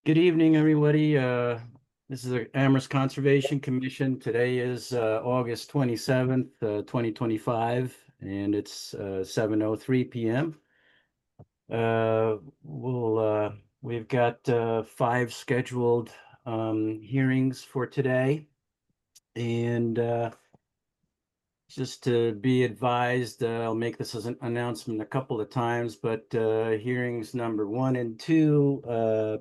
Good evening, everybody. This is the Amherst Conservation Commission. Today is August 27th, 2025, and it's 7:03 p.m. We've got five scheduled hearings for today, and just to be advised, I'll make this as an announcement a couple of times, but hearings number one and two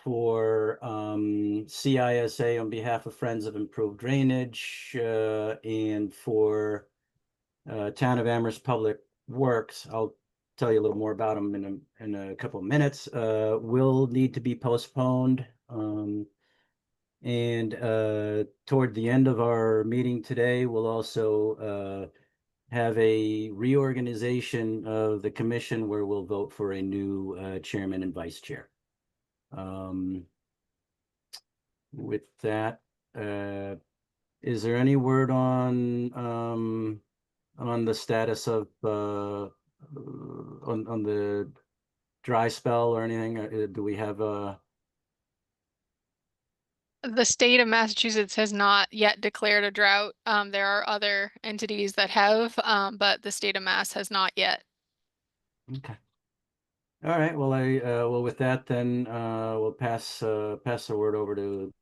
for CISA on behalf of Friends of Improved Drainage and for Town of Amherst Public Works. I'll tell you a little more about them in a couple of minutes. Will need to be postponed. And toward the end of our meeting today, we'll also have a reorganization of the commission where we'll vote for a new chairman and vice chair. With that, is there any word on the status of on the dry spell or anything? Do we have a The state of Massachusetts has not yet declared a drought. There are other entities that have, but the state of Mass has not yet. okay? All right. Well, with that, then we'll pass the word over to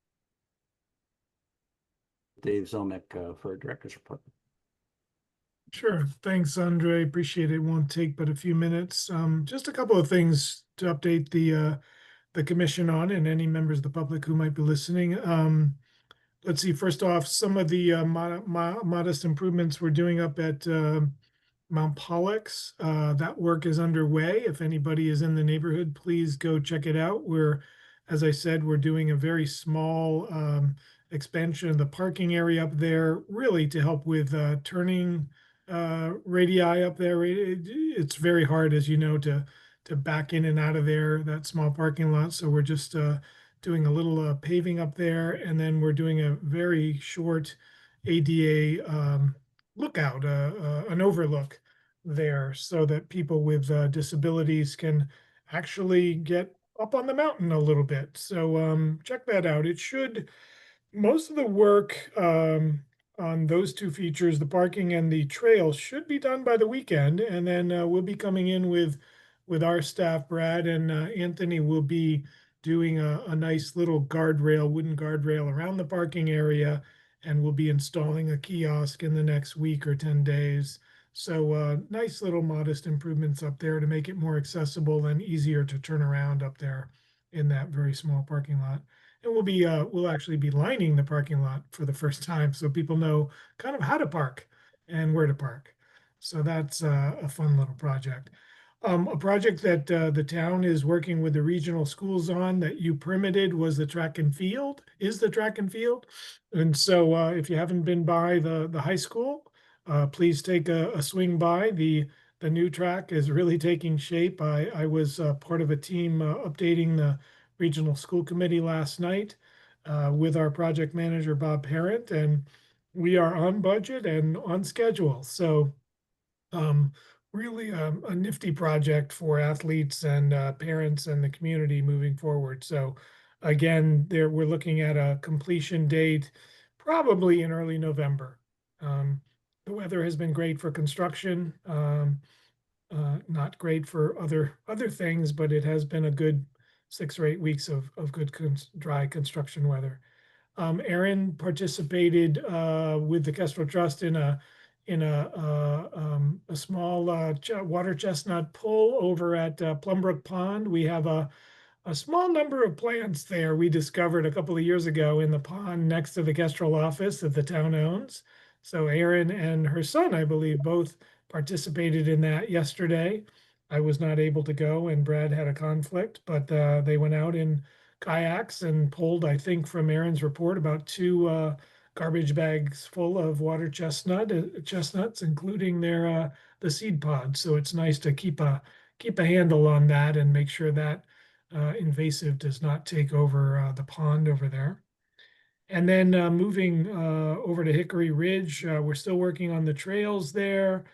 Dave Zomick for a director's report. Sure. Thanks, Andre. Appreciate it. Won't take but a few minutes. Just a couple of things to update the commission on and any members of the public who might be listening. Let's see. First off, some of the modest improvements we're doing up at Mount Pollux. That work is underway. If anybody is in the neighborhood, please go check it out. As I said, we're doing a very small expansion of the parking area up there, really to help with turning radii up there. It's very hard, as you know, to back in and out of there, that small parking lot. So we're just doing a little paving up there, and then we're doing a very short ADA lookout, an overlook there, so that people with disabilities can actually get up on the mountain a little bit. So check that out. It should Most of the work on those two features, the parking and the trail, should be done by the weekend, and then we'll be coming in with our staff. Brad and Anthony will be doing a nice little wooden guardrail around the parking area, and we'll be installing a kiosk in the next week or 10 days. So nice little modest improvements up there to make it more accessible and easier to turn around up there in that very small parking lot. And we'll actually be lining the parking lot for the first time, so people know kind of how to park and where to park. So that's a fun little project. A project that the town is working with the regional schools on, that you permitted, was the track and field. And so if you haven't been by the high school, please take a swing by. The new track is really taking shape. I was part of a team updating the regional school committee last night with our project manager, Bob Parent, and we are on budget and on schedule. So um, really a nifty project for athletes and parents and the community moving forward. So again, we're looking at a completion date probably in early November. The weather has been great for construction. Not great for other things, but it has been a good 6 or 8 weeks of good dry construction weather. Aaron participated with the Kestrel Trust in a small water chestnut pull over at Plumbrook Pond. We have a small number of plants there we discovered a couple of years ago in the pond next to the Kestrel office that the town owns. So Erin and her son, I believe, both participated in that yesterday. I was not able to go, and Brad had a conflict, but they went out in kayaks and pulled, I think, from Erin's report, about two garbage bags full of water chestnuts, including the seed pods. So it's nice to keep a handle on that and make sure that invasive does not take over the pond over there. And then moving over to Hickory Ridge, we're still working on the trails there.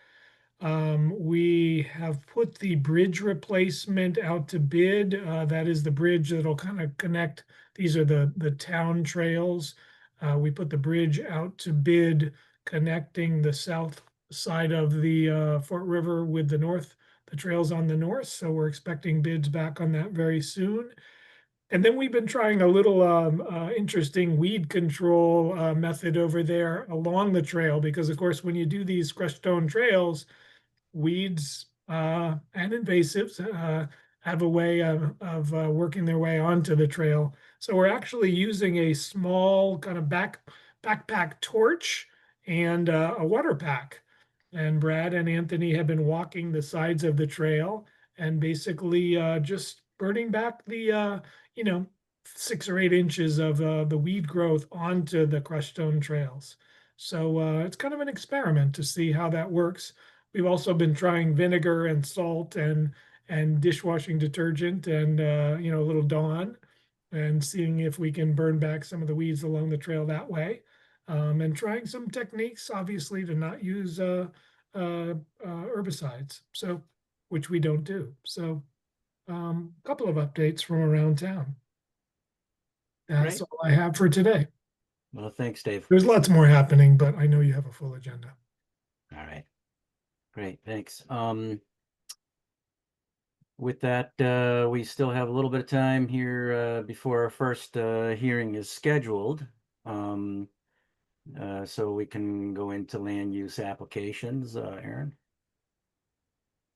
We have put the bridge replacement out to bid. That is the bridge that'll kind of connect. These are the town trails. We put the bridge out to bid, connecting the south side of the Fort River with the trails on the north. So we're expecting bids back on that very soon. And then we've been trying a little interesting weed control method over there along the trail, because of course, when you do these crushed stone trails, weeds and invasives have a way of working their way onto the trail. So we're actually using a small kind of backpack torch and a water pack. And Brad and Anthony have been walking the sides of the trail and basically just burning back the 6 or 8 inches of the weed growth onto the crushed stone trails. So it's kind of an experiment to see how that works. We've also been trying vinegar and salt and dishwashing detergent and a little Dawn, and seeing if we can burn back some of the weeds along the trail that way. And trying some techniques, obviously, to not use herbicides, so which we don't do. So a couple of updates from around town. That's Great. all I have for today. Well, thanks, Dave. There's lots more happening, but I know you have a full agenda. All right. Great, thanks. With that, we still have a little bit of time here before our first hearing is scheduled. So we can go into land use applications, Aaron.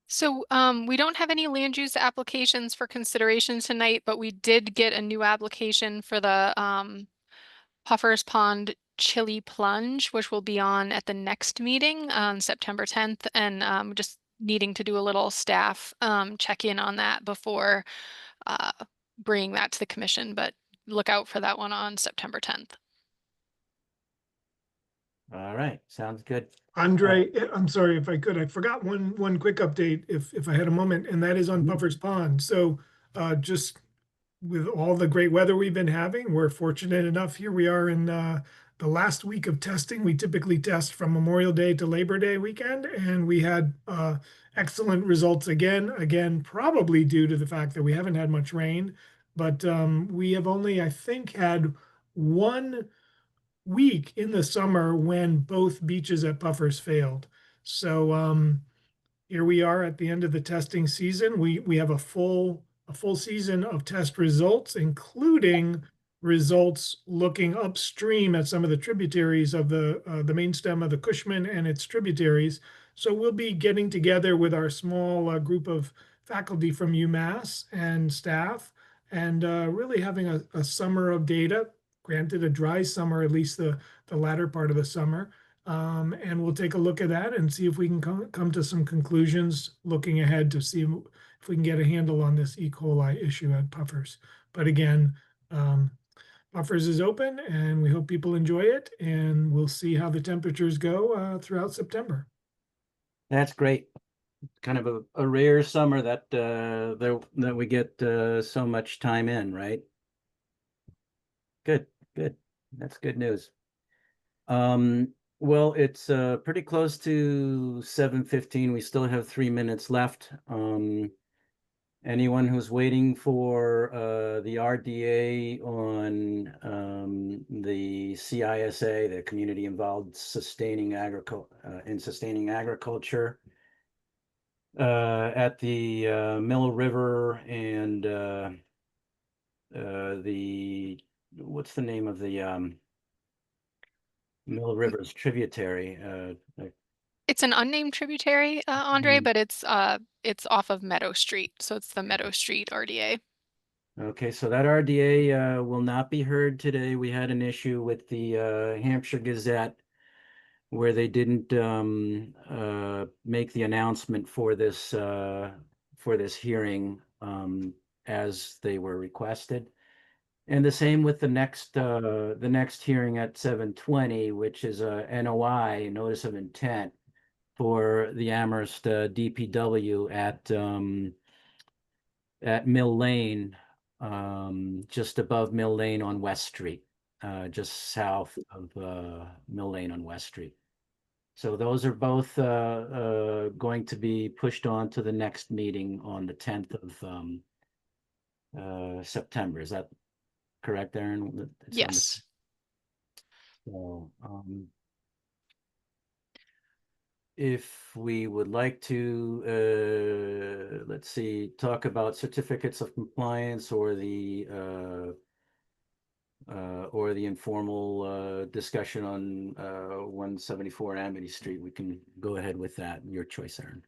So we don't have any land use applications for consideration tonight, but we did get a new application for the Puffer's Pond Chili Plunge, which will be on at the next meeting on September 10th, and just needing to do a little staff check-in on that before bringing that to the commission, but look out for that one on September 10th. All right, sounds good. Andre, I'm sorry if I could, I forgot one quick update if I had a moment, and that is on Mhm. Puffer's Pond. So just with all the great weather we've been having, we're fortunate enough, here we are in the last week of testing. We typically test from Memorial Day to Labor Day weekend, and we had excellent results again, probably due to the fact that we haven't had much rain, but we have only, I think, had one week in the summer when both beaches at Puffers failed. So here we are at the end of the testing season. We have a full season of test results, including results looking upstream at some of the tributaries of the main stem of the Cushman and its tributaries. So we'll be getting together with our small group of faculty from UMass and staff, and really having a summer of data. Granted, a dry summer, at least the latter part of the summer. And we'll take a look at that and see if we can come to some conclusions looking ahead to see if we can get a handle on this E. coli issue at Puffers. But again, Puffers is open and we hope people enjoy it, and we'll see how the temperatures go throughout September. That's great. Kind of a rare summer that that we get so much time in, right? Good. That's good news. Well, it's pretty close to 7:15. We still have 3 minutes left. Anyone who's waiting for the RDA on the CISA, the Community Involved Sustaining Agriculture, at the Mill River and what's the name of the Mill River's tributary? It's an unnamed tributary, Andre, Mhm. but it's off of Meadow Street, so it's the Meadow Street RDA. Okay, so that RDA will not be heard today. We had an issue with the Hampshire Gazette where they didn't make the announcement for this hearing as they were requested. And the same with the next hearing at 7:20, which is a NOI, notice of intent, for the Amherst DPW at Mill Lane, just above Mill Lane on West Street, just south of Mill Lane on West Street. So those are both going to be pushed on to the next meeting on the 10th of September. Is that correct, Aaron? It's on the- Yes. So, if we would like to, let's see, talk about certificates of compliance or the informal discussion on 174 Amity Street, we can go ahead with that. Your choice, Aaron.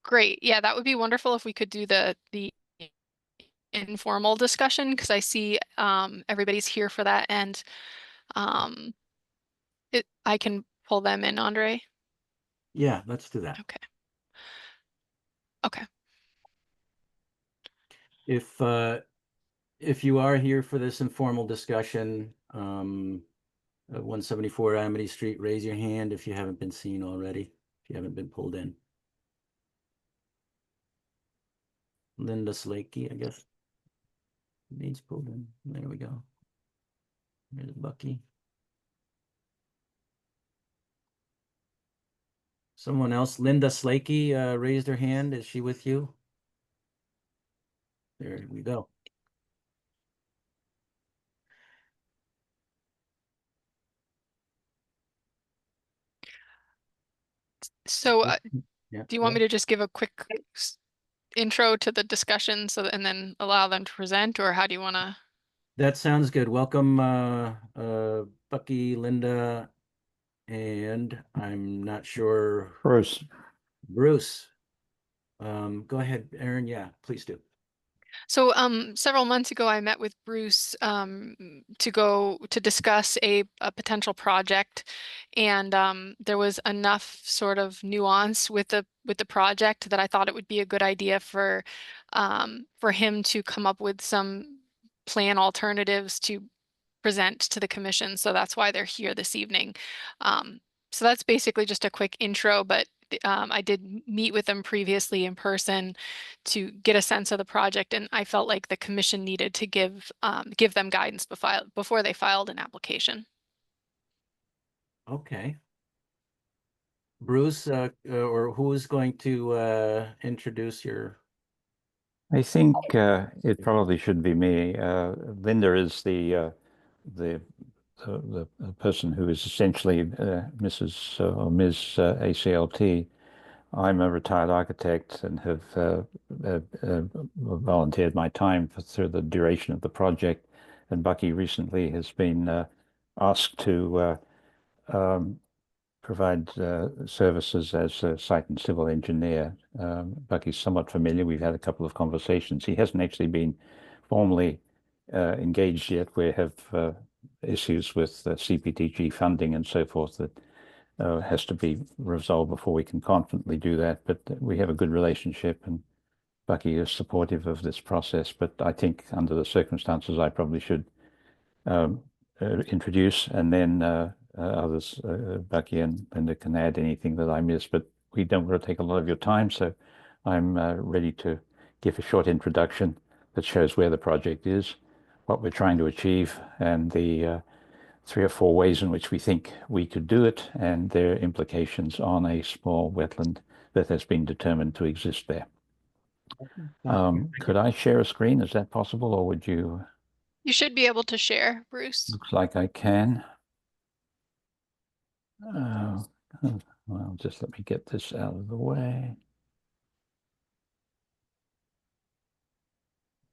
Great. Yeah, that would be wonderful if we could do the informal discussion because I see everybody's here for that, and um I can pull them in, Andre. Yeah, let's do that. Okay. Okay. If you are here for this informal discussion, 174 Amity Street, raise your hand if you haven't been seen already, if you haven't been pulled in. Linda Slakey, I guess. Needs pulled in. There we go. There's Bucky. Someone else, Linda Slakey, raised her hand. Is she with you? There we go. So Yeah. do you want me to just give a quick intro to the discussion and then allow them to present, or how do you want to? That sounds good. Welcome, Bucky, Linda, and I'm not sure. Bruce. Bruce. Go ahead, Aaron. Yeah, please do. So several months ago, I met with Bruce to discuss a potential project, and there was enough sort of nuance with the project that I thought it would be a good idea for him to come up with some plan alternatives to present to the commission. So that's why they're here this evening. So that's basically just a quick intro, but I did meet with them previously in person to get a sense of the project, and I felt like the commission needed to give them guidance before they filed an application. Okay. Bruce, or who is going to introduce your? I think it probably should be me. Linda is the person who is essentially Mrs. Or Ms. ACLT. I'm a retired architect and have volunteered my time through the duration of the project. And Bucky recently has been asked to provide services as a site and civil engineer. Bucky's somewhat familiar. We've had a couple of conversations. He hasn't actually been formally engaged yet. We have issues with CPTG funding and so forth that has to be resolved before we can confidently do that. But we have a good relationship, and Bucky is supportive of this process. But I think under the circumstances, I probably should introduce, and then others, Bucky and Linda, can add anything that I miss. But we don't want to take a lot of your time, so I'm ready to give a short introduction that shows where the project is, what we're trying to achieve, and the 3 or 4 ways in which we think we could do it, and their implications on a small wetland that has been determined to exist there. Could I share a screen? Is that possible, or would you? You should be able to share, Bruce. Looks like I can. Well, just let me get this out of the way.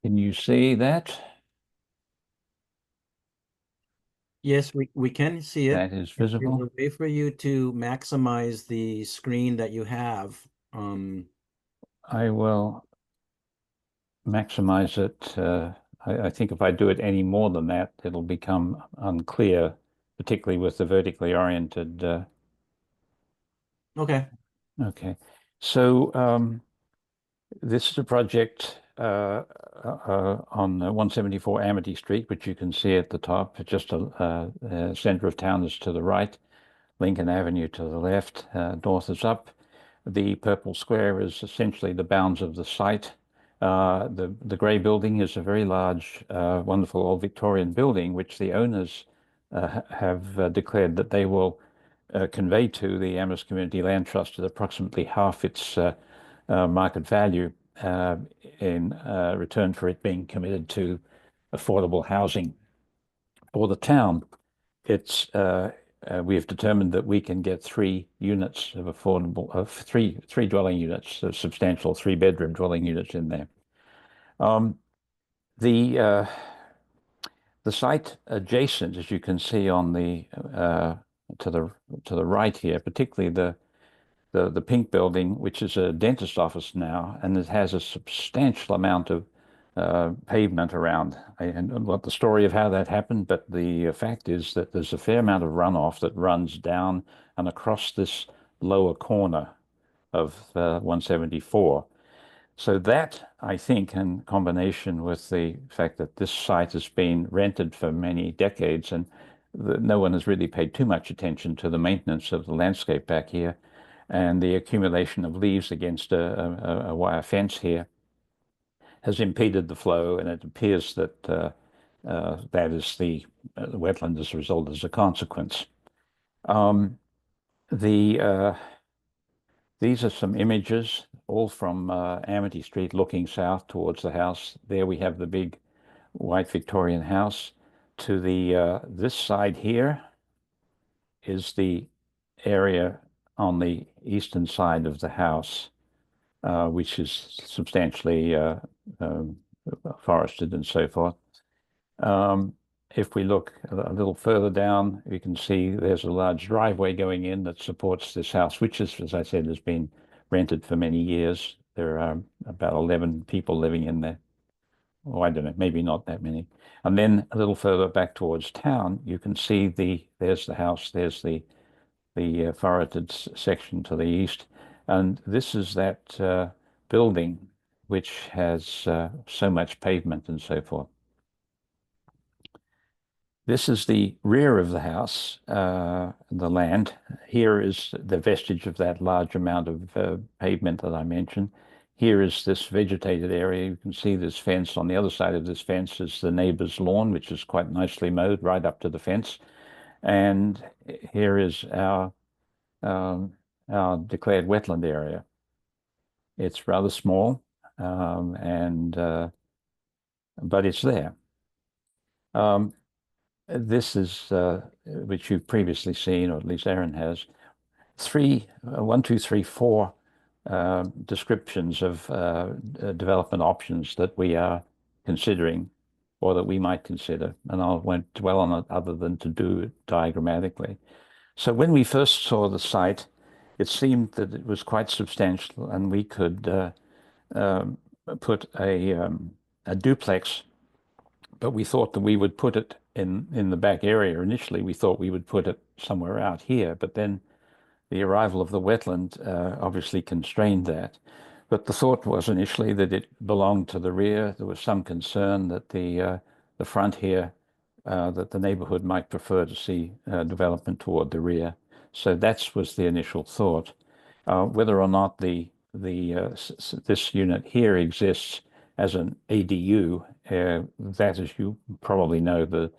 Can you see that? Yes, we can see it. That is There's visible. a way for you to maximize the screen that you have. I will maximize it. I think if I do it any more than that, it'll become unclear, particularly with the vertically oriented. Okay. Okay. So this is a project on 174 Amity Street, which you can see at the top. Just a center of town is to the right, Lincoln Avenue to the left, north is up. The purple square is essentially the bounds of the site. The grey building is a very large, wonderful old Victorian building, which the owners have declared that they will conveyed to the Amherst Community Land Trust at approximately half its market value in return for it being committed to affordable housing for the town. We have determined that we can get 3 units of affordable, three dwelling units, so substantial 3-bedroom dwelling units in there. The site adjacent, as you can see on the to the right here, particularly the pink building, which is a dentist office now, and it has a substantial amount of pavement around. And what the story of how that happened, but the fact is that there's a fair amount of runoff that runs down and across this lower corner of 174. So that, I think, in combination with the fact that this site has been rented for many decades and no one has really paid too much attention to the maintenance of the landscape back here, and the accumulation of leaves against a wire fence here has impeded the flow, and it appears that that is the wetland as a result, as a consequence. These are some images, all from Amity Street looking south towards the house. There we have the big white Victorian house. To the this side here is the area on the eastern side of the house, which is substantially forested and so forth. If we look a little further down, you can see there's a large driveway going in that supports this house, which is, as I said, has been rented for many years. There are about 11 people living in there. Oh, I don't know, maybe not that many. And then a little further back towards town, you can see there's the house, there's the forested section to the east. And this is that building which has so much pavement and so forth. This is the rear of the house, the land. Here is the vestige of that large amount of pavement that I mentioned. Here is this vegetated area. You can see this fence. On the other side of this fence is the neighbor's lawn, which is quite nicely mowed right up to the fence. And here is our declared wetland area. It's rather small, but it's there. This is, which you've previously seen, or at least Aaron has, 1, 2, 3, 4 descriptions of development options that we are considering, or that we might consider. And I won't dwell on it other than to do it diagrammatically. So when we first saw the site, it seemed that it was quite substantial, and we could put a duplex, but we thought that we would put it in the back area. Initially, we thought we would put it somewhere out here, but then the arrival of the wetland obviously constrained that. But the thought was initially that it belonged to the rear. There was some concern that the front here, that the neighborhood might prefer to see development toward the rear. So that was the initial thought. Whether or not this unit here exists as an ADU, that, as you probably know, the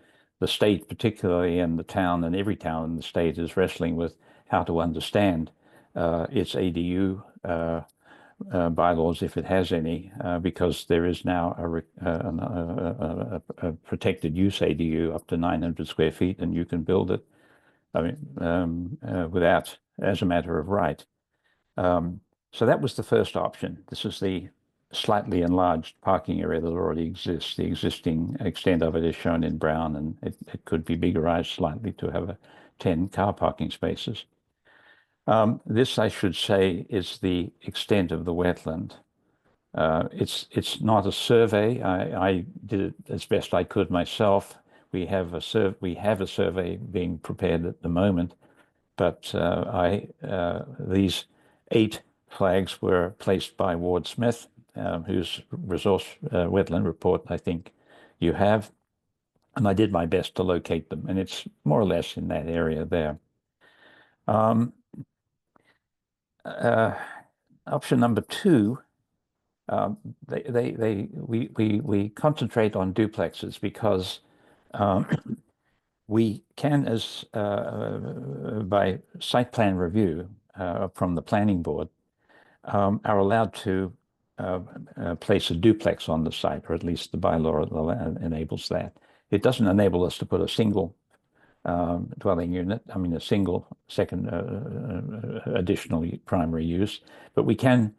state, particularly in the town, and every town in the state, is wrestling with how to understand its ADU bylaws, if it has any, because there is now a protected use ADU up to 900 square feet, and you can build it, I mean, without, as a matter of right. So that was the first option. This is the slightly enlarged parking area that already exists. The existing extent of it is shown in brown, and it could be biggerized slightly to have 10 car parking spaces. This, I should say, is the extent of the wetland. It's not a survey. I did it as best I could myself. We have a survey being prepared at the moment, but these 8 flags were placed by Ward Smith, whose resource wetland report I think you have, and I did my best to locate them, and it's more or less in that area there. Option number 2, we concentrate on duplexes because we can, as by site plan review from the planning board, are allowed to place a duplex on the site, or at least the bylaw enables that. It doesn't enable us to put a single dwelling unit, I mean a single second additional primary use, but we can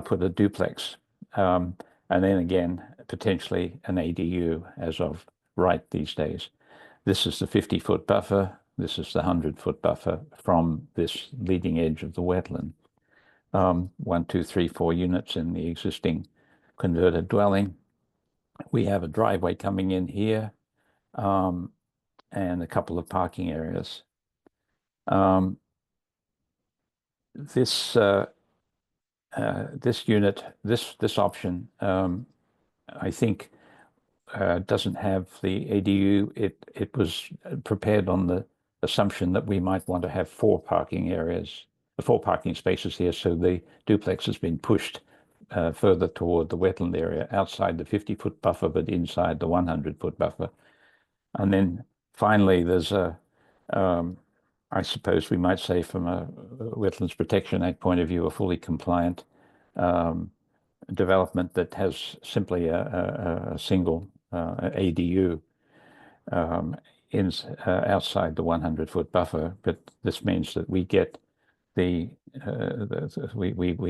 put a duplex, and then again potentially an ADU as of right these days. This is the 50-foot buffer. This is the 100-foot buffer from this leading edge of the wetland. 1, 2, 3, 4 units in the existing converted dwelling. We have a driveway coming in here, and a couple of parking areas. This unit, this option, I think doesn't have the ADU. It was prepared on the assumption that we might want to have 4 parking areas, 4 parking spaces here. So the duplex has been pushed further toward the wetland area, outside the 50-foot buffer, but inside the 100-foot buffer. And then finally, there's a, I suppose we might say from a Wetlands Protection Act point of view, a fully compliant development that has simply a single ADU outside the 100-foot buffer. But this means that we get we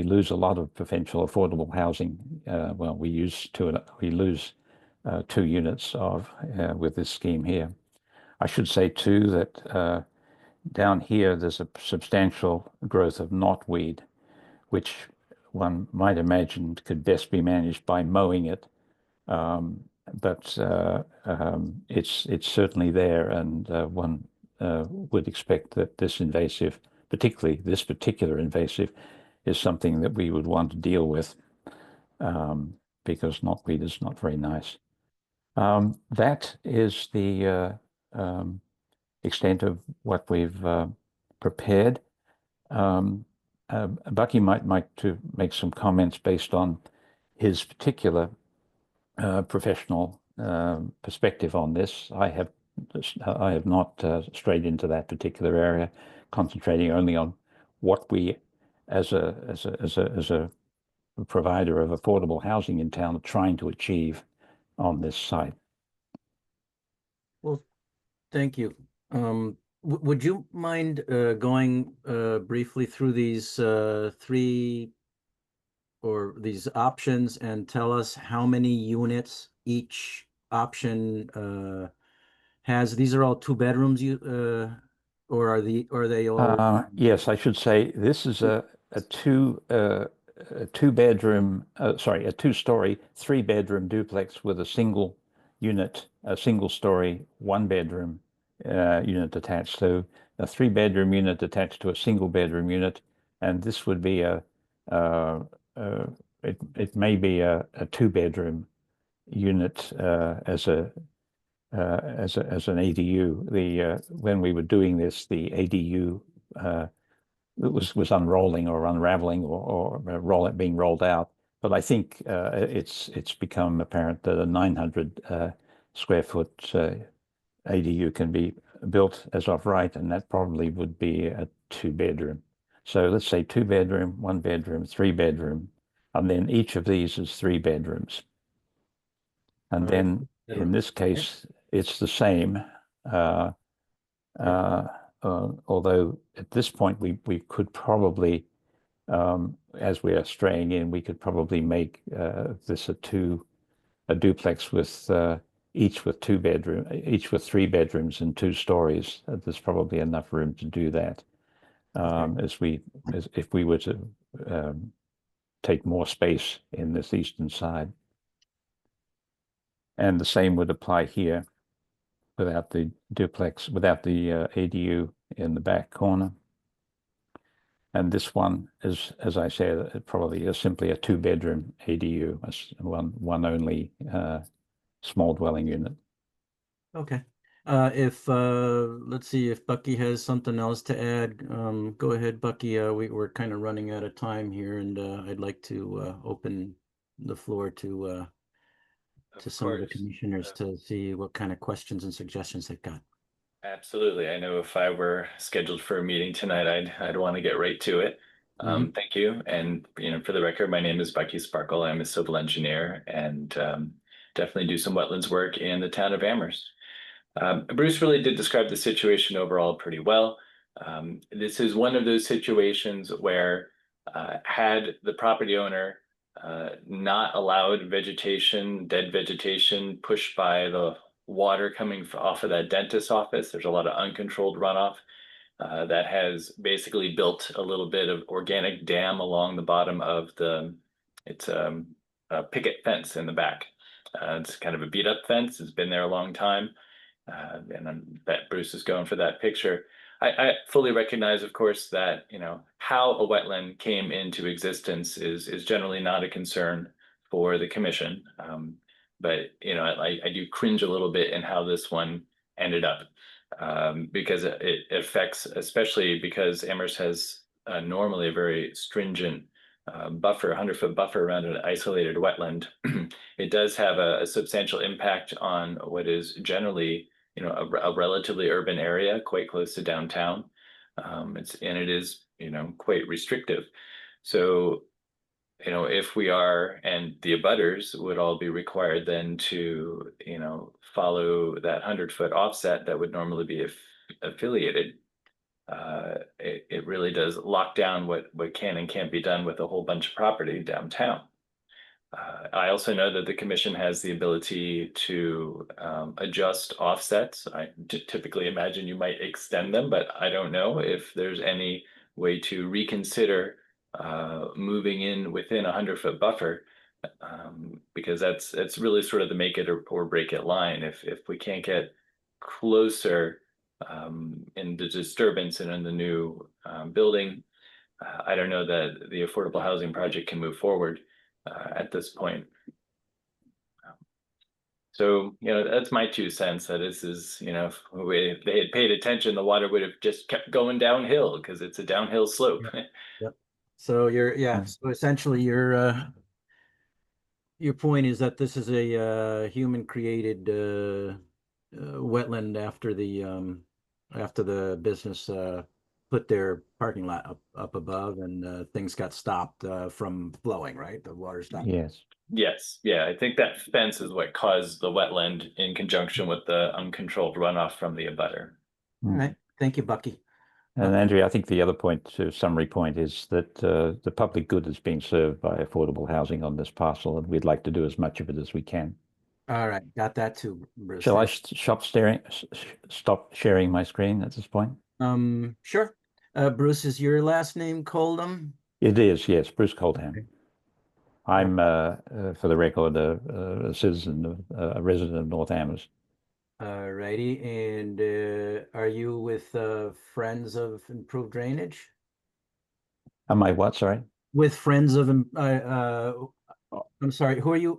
lose a lot of potential affordable housing. Well, we lose 2 units of with this scheme here. I should say too that down here there's a substantial growth of knotweed, which one might imagine could best be managed by mowing it, but it's certainly there, and one would expect that this invasive, particularly this particular invasive, is something that we would want to deal with, because knotweed is not very nice. That is the extent of what we've prepared. Bucky might like to make some comments based on his particular professional perspective on this. I have not strayed into that particular area, concentrating only on what we, as a provider of affordable housing in town, are trying to achieve on this site. Well, thank you. Would you mind going briefly through these 3 or these options and tell us how many units each option has? These are all 2 bedrooms, or are they all? Yes, I should say this is a 2-bedroom, sorry, a 2-story, 3-bedroom duplex with a single unit, a single-story, 1-bedroom unit attached. So a 3-bedroom unit attached to a single-bedroom unit, and this would be it may be a 2-bedroom unit as an ADU. When we were doing this, the ADU was unrolling or unraveling or being rolled out. But I think it's become apparent that a 900 square foot ADU can be built as of right, and that probably would be a 2-bedroom. So let's say 2-bedroom, 1-bedroom, 3-bedroom, and then each of these is 3 bedrooms. And Right. then in this case, it's the same. Although at this point we could probably, as we are straying in, we could probably make this a duplex with each with 3 bedrooms and 2 stories. There's probably enough room to do that. As if we were to take more space in this eastern side. And the same would apply here without the duplex, without the ADU in the back corner. And this one is, as I said, probably is simply a 2-bedroom ADU, one only small dwelling unit. Okay. Let's see if Bucky has something else to add. Go ahead, Bucky. We're kind of running out of time here, and I'd like to open the floor to some of the commissioners to see what kind of questions and suggestions they've got. Absolutely. I know if I were scheduled for a meeting tonight, I'd want to get right to it. Thank you. And for the record, my name is Bucky Sparkle. I'm a civil engineer and definitely do some wetlands work in the town of Amherst. Bruce really did describe the situation overall pretty well. This is one of those situations where had the property owner not allowed vegetation, dead vegetation pushed by the water coming off of that dentist's office, there's a lot of uncontrolled runoff that has basically built a little bit of organic dam along the bottom of it's a picket fence in the back. It's kind of a beat up fence. It's been there a long time. And I bet Bruce is going for that picture. I fully recognize, of course, that how a wetland came into existence is generally not a concern for the commission. But I do cringe a little bit in how this one ended up, because it affects, especially because Amherst has normally a very stringent buffer, 100-foot buffer around an isolated wetland. It does have a substantial impact on what is generally a relatively urban area, quite close to downtown. It is quite restrictive. So if we are, and the abutters would all be required then to follow that 100-foot offset that would normally be affiliated. It really does lock down what can and can't be done with a whole bunch of property downtown. I also know that the commission has the ability to adjust offsets. I typically imagine you might extend them, but I don't know if there's any way to reconsider moving in within a 100-foot buffer, because that's really sort of the make it or break it line. If we can't get closer in the disturbance and in the new building, I don't know that the affordable housing project can move forward at this point. So, that's my 2 cents, that this is, if they had paid attention, the water would have just kept going downhill because it's a downhill slope. Yep. So so essentially your point is that this is a human created wetland after the business put their parking lot up above, and things got stopped from flowing, right? The water stopped. Yes. Yes, yeah, I think that fence is what caused the wetland in conjunction with the uncontrolled runoff from the abutter. All right. Thank you, Bucky. And Andrea, I think the other point, summary point, is that the public good is being served by affordable housing on this parcel, and we'd like to do as much of it as we can. All right, got that too, Bruce. Shall I stop sharing my screen at this point? Sure. Bruce, is your last name Coldham? It is, yes, Bruce Coldham. Okay. I'm, for the record, a citizen, a resident of North Amherst. All righty. And are you with Friends of Improved Drainage? Am I what? Sorry. With Friends of I'm sorry. Who are you?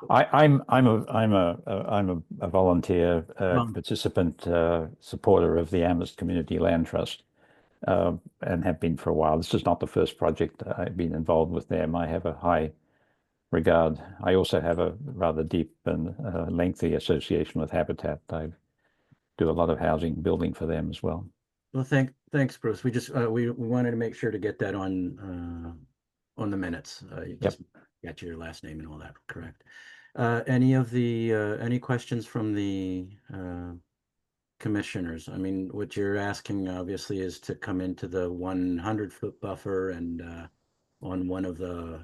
I'm a volunteer participant, supporter of the Amherst Community Land Trust, and have been for a while. This is not the first project I've been involved with them. I have a high regard. I also have a rather deep and lengthy association with Habitat. I do a lot of housing building for them as well. Well, thanks, Bruce. We just we wanted to make sure to get that on the minutes. You just got your last name and all that correct. Any questions from the commissioners? I mean, what you're asking obviously is to come into the 100-foot buffer, and on one of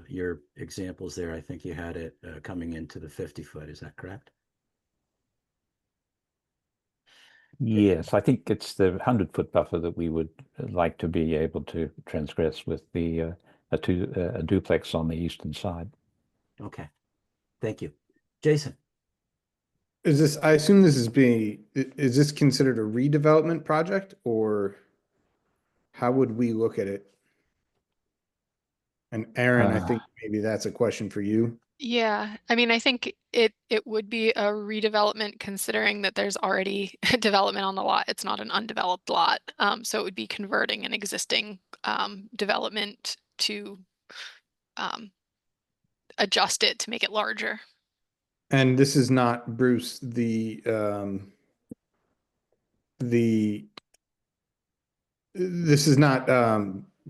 your examples there, I think you had it coming into the 50-foot. Is that correct? Yes, I think it's the 100-foot buffer that we would like to be able to transgress with the a duplex on the eastern side. Okay, thank you. Jason. I assume is this considered a redevelopment project, or how would we look at it? And Aaron, I think maybe that's a question for you. Yeah, I mean, I think it would be a redevelopment, considering that there's already development on the lot. It's not an undeveloped lot. So it would be converting an existing development to adjust it to make it larger. And this is not, Bruce, this is not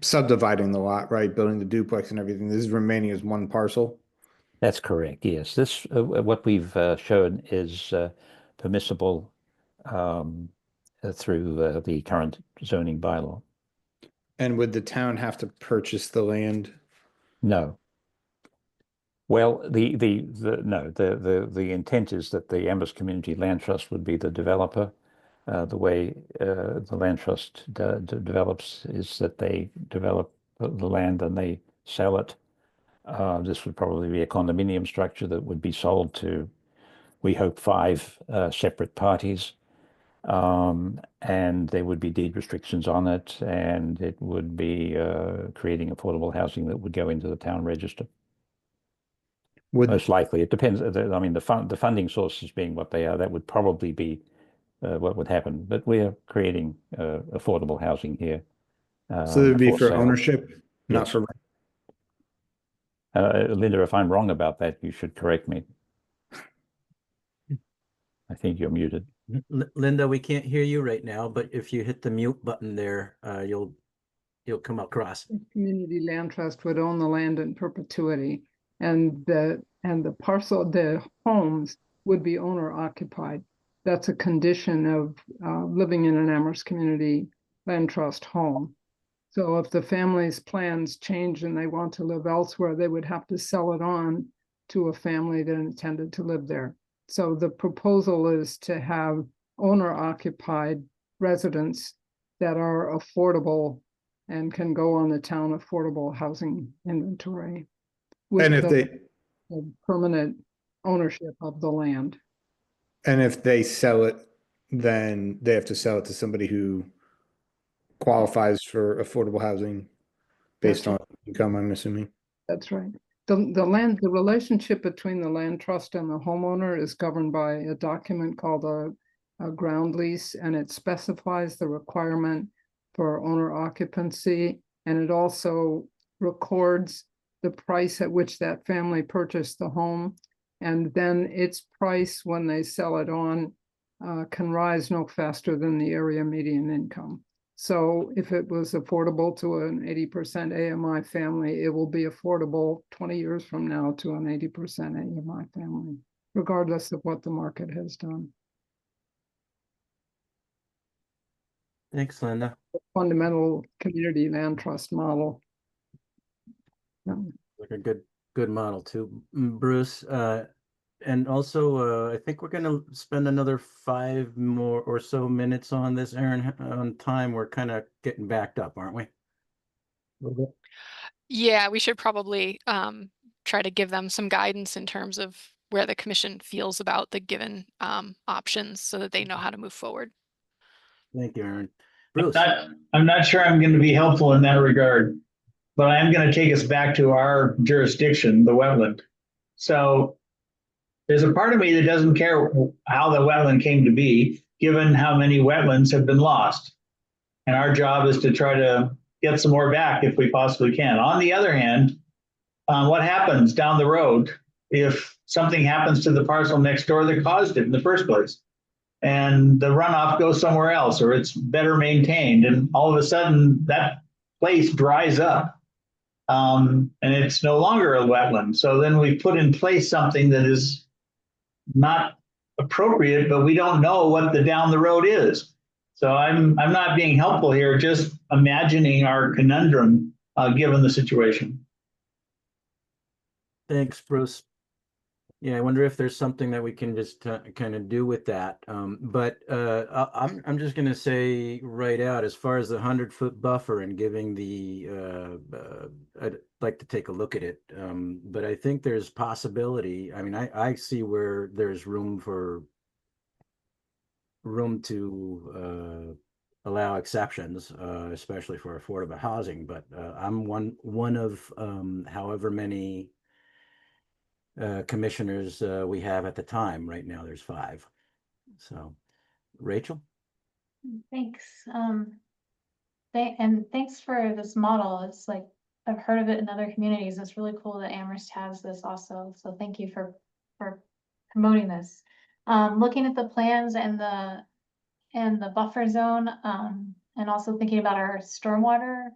subdividing the lot, right? Building the duplex and everything. This is remaining as one parcel. That's correct. Yes, this what we've shown is permissible through the current zoning bylaw. And would the town have to purchase the land? No. Well, the intent is that the Amherst Community Land Trust would be the developer. The way the land trust develops is that they develop the land and they sell it. This would probably be a condominium structure that would be sold to, we hope, 5 separate parties. And there would be deed restrictions on it, and it would be creating affordable housing that would go into the town register. Most likely, it depends. I mean, the funding sources being what they are, that would probably be what would happen. But we are creating affordable housing here. So it would be for sale. ownership, not Yes. for Linda, if I'm wrong about that, you should correct me. I think you're muted. Linda, we can't hear you right now, but if you hit the mute button there, you'll come across. Community Land Trust would own the land in perpetuity, and the parcel, the homes would be owner occupied. That's a condition of living in an Amherst Community Land Trust home. So if the family's plans change and they want to live elsewhere, they would have to sell it on to a family that intended to live there. So the proposal is to have owner-occupied residents that are affordable and can go on the town affordable housing inventory. And if the permanent ownership of the land. And if they sell it, then they have to sell it to somebody who qualifies for affordable housing based on income, I'm assuming. That's right. The relationship between the land trust and the homeowner is governed by a document called a ground lease, and it specifies the requirement for owner occupancy, and it also records the price at which that family purchased the home, and then its price when they sell it on can rise no faster than the area median income. So if it was affordable to an 80% AMI family, it will be affordable 20 years from now to an 80% AMI family, regardless of what the market has done. Thanks, Linda. Fundamental community land trust model. Yeah. Like a good model too, Bruce. And also, I think we're going to spend another 5 more or so minutes on this, Aaron, on time. We're kind of getting backed up, aren't we? A little bit. Yeah, we should probably try to give them some guidance in terms of where the commission feels about the given options so that they know how to move forward. Thank you, Aaron. Bruce. I'm not sure I'm going to be helpful in that regard, but I am going to take us back to our jurisdiction, the wetland. So there's a part of me that doesn't care how the wetland came to be, given how many wetlands have been lost. And our job is to try to get some more back if we possibly can. On the other hand, what happens down the road if something happens to the parcel next door that caused it in the first place? And the runoff goes somewhere else, or it's better maintained, and all of a sudden that place dries up, and it's no longer a wetland. So then we put in place something that is not appropriate, but we don't know what the down the road is. So I'm not being helpful here, just imagining our conundrum given the situation. Thanks, Bruce. Yeah, I wonder if there's something that we can just kind of do with that. But I'm just going to say right out, as far as the 100-foot buffer and giving the, I'd like to take a look at it. But I think there's possibility. I mean, I see where there's room to allow exceptions, especially for affordable housing. But I'm one of however many commissioners we have at the time. Right now there's 5. So Rachel. Thanks. And thanks for this model. It's like I've heard of it in other communities. It's really cool that Amherst has this also. So thank you for promoting this. Looking at the plans and the and the buffer zone, and also thinking about our stormwater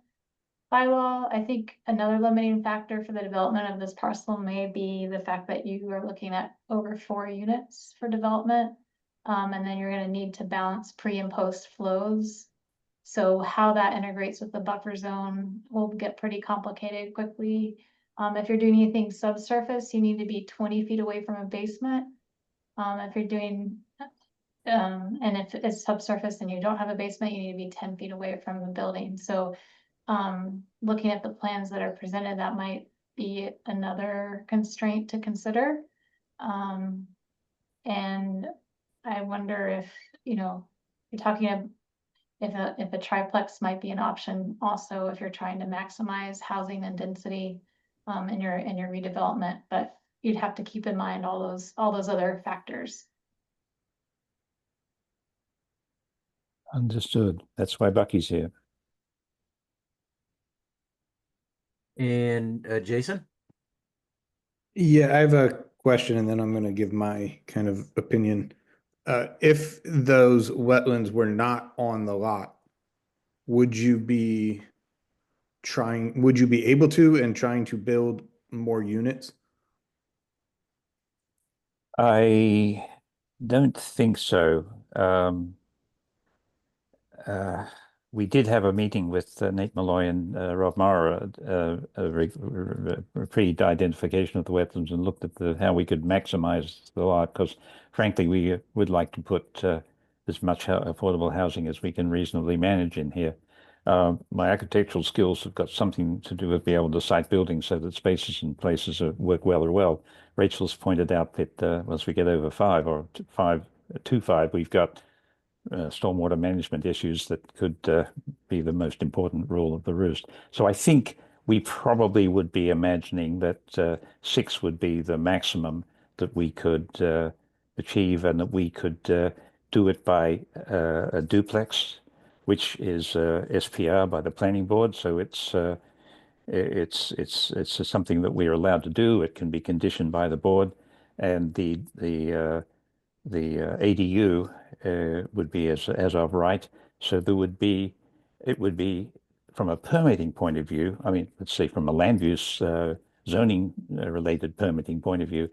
bylaw, I think another limiting factor for the development of this parcel may be the fact that you are looking at over 4 units for development. And then you're gonna need to balance pre and post flows. So how that integrates with the buffer zone will get pretty complicated quickly. If you're doing anything subsurface, you need to be 20 feet away from a basement. If you're doing, and if it's subsurface and you don't have a basement, you need to be 10 feet away from the building. So looking at the plans that are presented, that might be another constraint to consider. And I wonder if, you know, you're talking if a triplex might be an option also if you're trying to maximize housing and density in your redevelopment, but you'd have to keep in mind all those other factors. Understood. That's why Bucky's here. And Jason? Yeah, I have a question and then I'm going to give my kind of opinion. If those wetlands were not on the lot, would you be able to and trying to build more units? I don't think so. We did have a meeting with Nate Malloy and Rob Mara, a pre-identification of the wetlands, and looked at how we could maximize the lot, because frankly, we would like to put as much affordable housing as we can reasonably manage in here. My architectural skills have got something to do with being able to site buildings so that spaces and places work well. Rachel's pointed out that once we get over 5 or 5, we've got stormwater management issues that could be the most important rule of the roost. So I think we probably would be imagining that 6 would be the maximum that we could achieve, and that we could do it by a duplex, which is SPR by the planning board. So it's something that we're allowed to do. It can be conditioned by the board, and the ADU would be as of right. So it would be from a permitting point of view. I mean, let's say from a land use zoning related permitting point of view,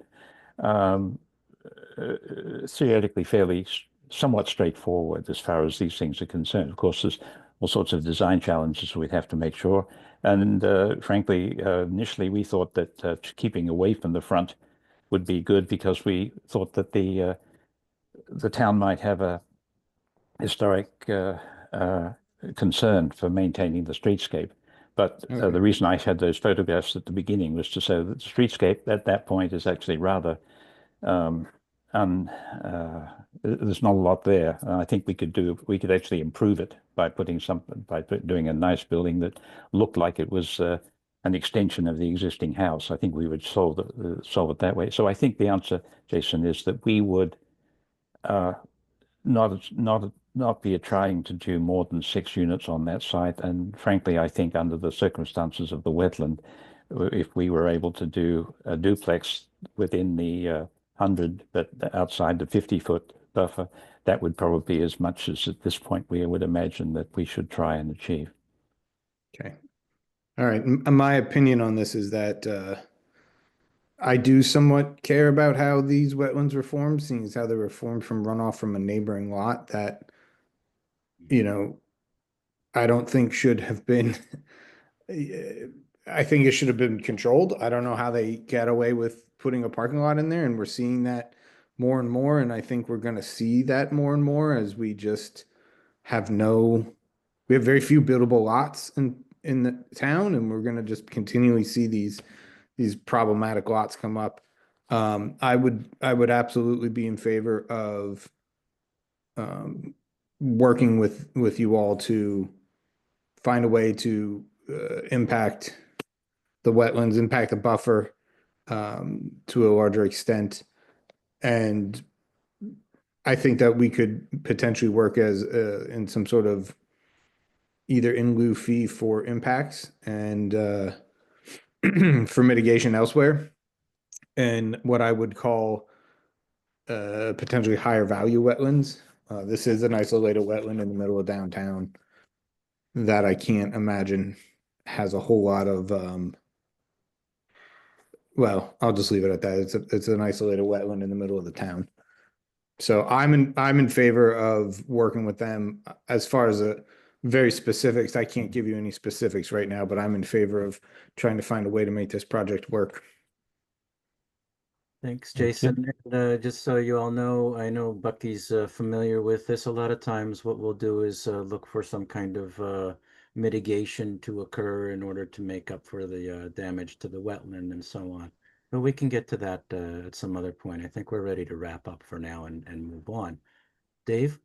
theoretically somewhat straightforward as far as these things are concerned. Of course, there's all sorts of design challenges we'd have to make sure. And frankly, initially we thought that keeping away from the front would be good, because we thought that the town might have a historic concern for maintaining the streetscape. But the reason I had those photographs at the beginning was to say that the streetscape at that point is actually rather there's not a lot there. I think we could actually improve it by doing a nice building that looked like it was an extension of the existing house. I think we would solve it that way. So I think the answer, Jason, is that we would not be trying to do more than 6 units on that site. And frankly, I think under the circumstances of the wetland, if we were able to do a duplex within the 100, but outside the 50-foot buffer, that would probably be as much as at this point we would imagine that we should try and achieve. Okay. All right. My opinion on this is that I do somewhat care about how these wetlands were formed, seeing as how they were formed from runoff from a neighboring lot that, you know, I don't think should have been, I think it should have been controlled. I don't know how they get away with putting a parking lot in there, and we're seeing that more and more. And I think we're going to see that more and more as we just have we have very few buildable lots in the town, and we're going to just continually see these problematic lots come up. I would absolutely be in favor of working with you all to find a way to impact the wetlands, impact the buffer to a larger extent. And I think that we could potentially work as in some sort of either in lieu fee for impacts and for mitigation elsewhere, and what I would call potentially higher value wetlands. This is an isolated wetland in the middle of downtown that I can't imagine has a whole lot of, well, I'll just leave it at that. It's an isolated wetland in the middle of the town. So I'm in favor of working with them as far as the very specifics. I can't give you any specifics right now, but I'm in favor of trying to find a way to make this project work. Thanks, Thank you. Jason. And, just so you all know, I know Bucky's familiar with this. A lot of times what we'll do is look for some kind of mitigation to occur in order to make up for the damage to the wetland and so on. But we can get to that at some other point. I think we're ready to wrap up for now and move on. Dave?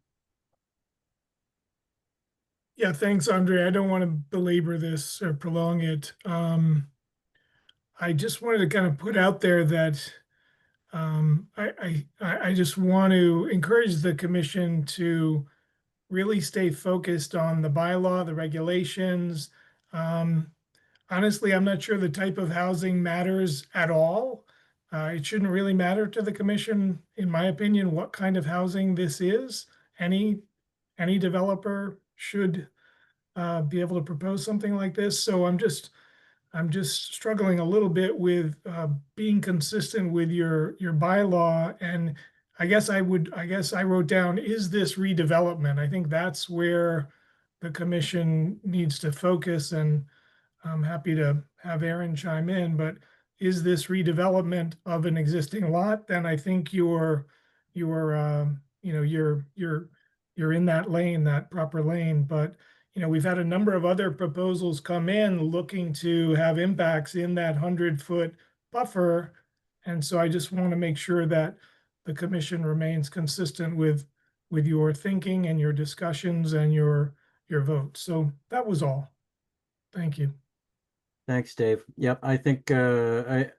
Yeah, thanks, Andre. I don't want to belabor this or prolong it. I just wanted to kind of put out there that I just want to encourage the commission to really stay focused on the bylaw, the regulations. Honestly, I'm not sure the type of housing matters at all. It shouldn't really matter to the commission, in my opinion, what kind of housing this is. Any developer should be able to propose something like this. So I'm just struggling a little bit with being consistent with your bylaw. And I guess I wrote down, is this redevelopment? I think that's where the commission needs to focus, and I'm happy to have Aaron chime in, but is this redevelopment of an existing lot? Then I think you're in that lane, that proper lane. But we've had a number of other proposals come in looking to have impacts in that 100-foot buffer. And so I just want to make sure that the commission remains consistent with your thinking and your discussions and your vote. So that was all. Thank you. Thanks, Dave. Yep, I think I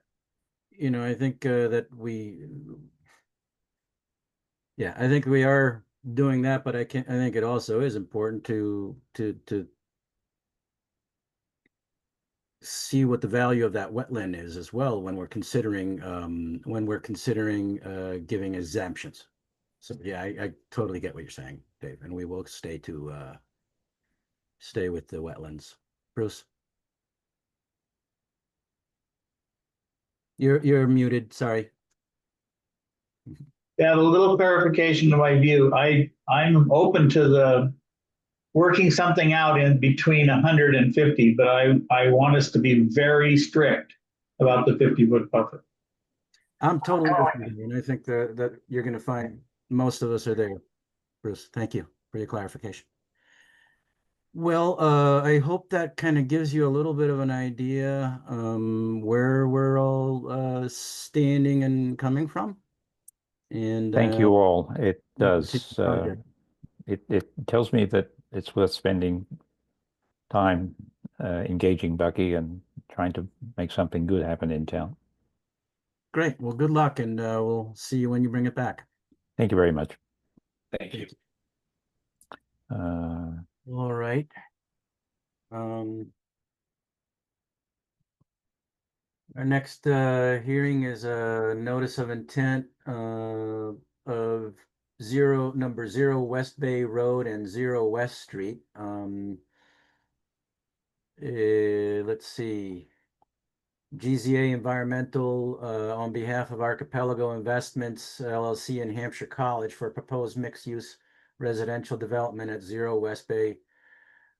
think that I think we are doing that, but I think it also is important to see what the value of that wetland is as well when we're considering giving exemptions. So yeah, I totally get what you're saying, Dave, and we will stay with the wetlands. Bruce? You're muted, sorry. Yeah, a little clarification to my view. I'm open to the working something out in between 100 and 50, but I want us to be very strict about the 50-foot buffer. I'm totally with you, and I think that you're going to find most of us are there. Bruce, thank you for your clarification. Well, I hope that kind of gives you a little bit of an idea where we're all standing and coming from. And Thank you all. It does. project. It tells me that it's worth spending time engaging Bucky and trying to make something good happen in town. Great. Well, good luck, and we'll see you when you bring it back. Thank you very much. Thank you. All right. Our next hearing is a notice of intent of number 0 West Bay Road and 0 West Street. Let's see. GZA Environmental on behalf of Archipelago Investments LLC in Hampshire College for proposed mixed-use residential development at 0 West Bay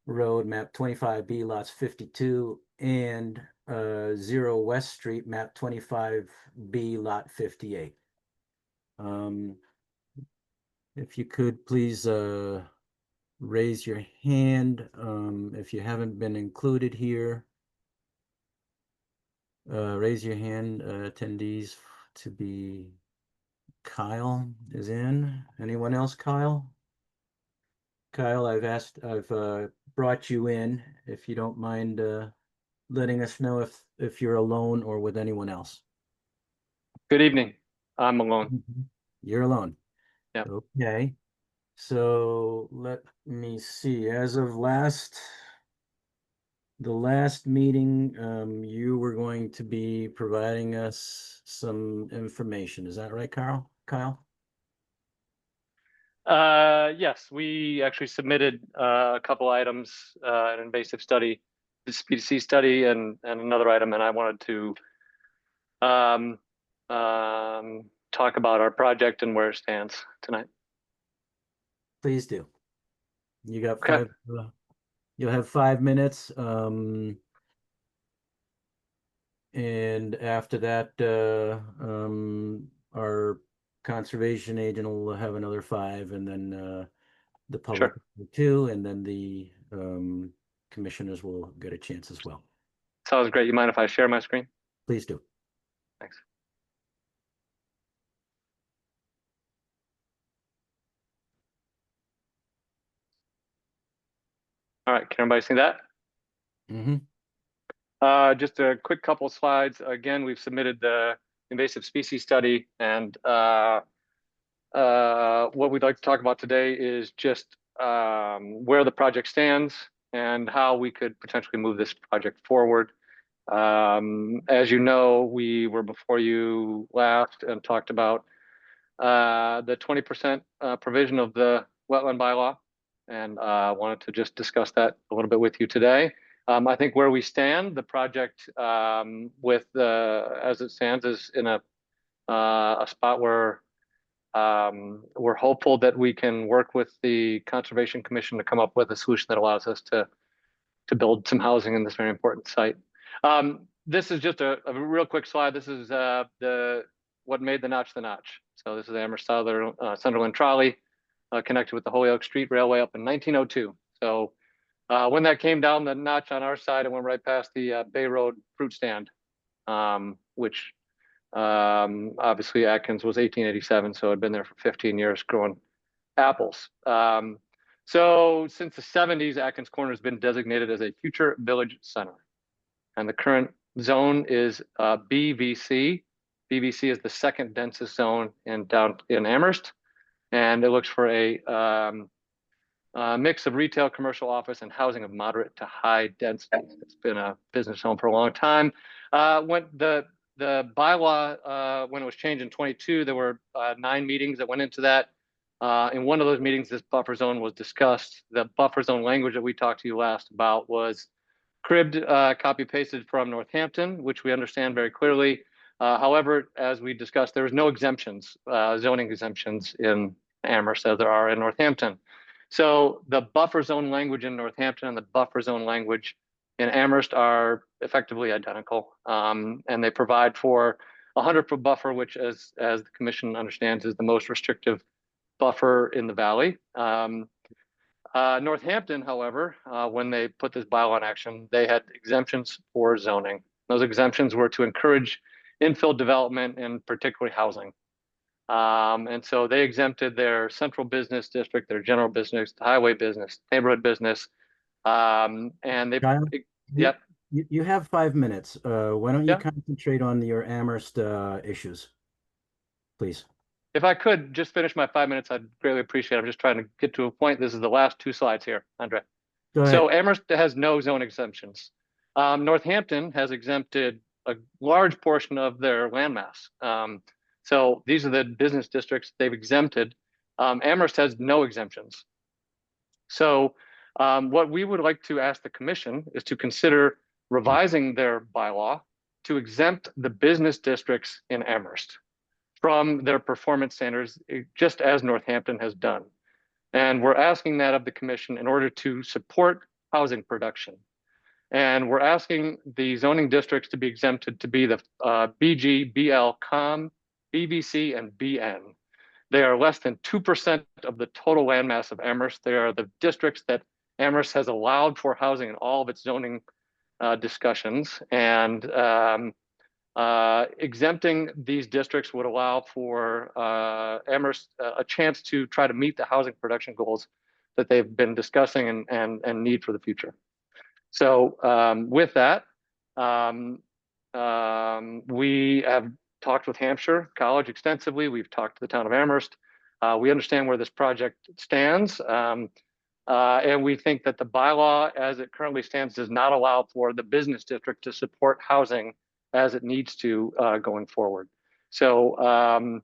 Road, map 25B, lots 52, and 0 West Street, map 25B, lot 58. If you could please raise your hand if you haven't been included here. Raise your hand, attendees to be. Kyle is in. Anyone else, Kyle? Kyle, I've brought you in. If you don't mind letting us know if you're alone or with anyone else. Good evening. I'm alone. You're alone. Yep. Okay. So let me see. As of the last meeting, you were going to be providing us some information. Is that right, Kyle? Yes, we actually submitted a couple items, an invasive study, the SPDC study, and another item, and I wanted to talk about our project and where it stands tonight. Please do. You got Okay. you'll have 5 minutes. And after that, our conservation agent will have another 5, and then the public Sure. 2, and then the commissioners will get a chance as well. Sounds great. You mind if I share my screen? Please do. Thanks. All right, can everybody see that? Mm-hmm. Just a quick couple slides. Again, we've submitted the invasive species study, and what we'd like to talk about today is just where the project stands and how we could potentially move this project forward. As you know, we were before you last and talked about the 20% provision of the wetland bylaw, and wanted to just discuss that a little bit with you today. I think where we stand, the project with as it stands is in a spot where we're hopeful that we can work with the Conservation Commission to come up with a solution that allows us to build some housing in this very important site. This is just a real quick slide. This is what made the notch the notch. So this is Amherst Sunderland Trolley connected with the Holyoke Street Railway up in 1902. So when that came down the notch on our side, it went right past the Bay Road fruit stand, which obviously Atkins was 1887, so I'd been there for 15 years growing apples. So since the 70s, Atkins Corner has been designated as a future village center, and the current zone is BVC. BVC is the second densest zone in Amherst, and it looks for a mix of retail, commercial, office, and housing of moderate to high density. It's been a business zone for a long time. When the bylaw, when it was changed in 22, there were 9 meetings that went into that. In one of those meetings, this buffer zone was discussed. The buffer zone language that we talked to you last about was cribbed, copy pasted from Northampton, which we understand very clearly. However, as we discussed, there was no exemptions, zoning exemptions in Amherst as there are in Northampton. So the buffer zone language in Northampton and the buffer zone language in Amherst are effectively identical, and they provide for a 100-foot buffer, which, as the commission understands, is the most restrictive buffer in the valley. Northampton, however, when they put this bylaw in action, they had exemptions for zoning. Those exemptions were to encourage infill development and particularly housing. And so they exempted their central business district, their general business, highway business, neighborhood business, and they. Kyle, Yep. You have 5 minutes. Why don't you Yeah. concentrate on your Amherst issues, please? If I could just finish my 5 minutes, I'd greatly appreciate it. I'm just trying to get to a point. This is the last 2 slides here, Andre. Go ahead. So Amherst has no zone exemptions. Northampton has exempted a large portion of their landmass. So these are the business districts they've exempted. Amherst has no exemptions. So what we would like to ask the commission is to consider revising their bylaw to exempt the business districts in Amherst from their performance standards, just as Northampton has done. And we're asking that of the commission in order to support housing production. And we're asking the zoning districts to be exempted to be the BG, BL, COM, BBC, and BN. They are less than 2% of the total landmass of Amherst. They are the districts that Amherst has allowed for housing in all of its zoning discussions. And exempting these districts would allow for Amherst a chance to try to meet the housing production goals that they've been discussing and need for the future. So with that, we have talked with Hampshire College extensively. We've talked to the town of Amherst. We understand where this project stands. And we think that the bylaw as it currently stands does not allow for the business district to support housing as it needs to going forward. So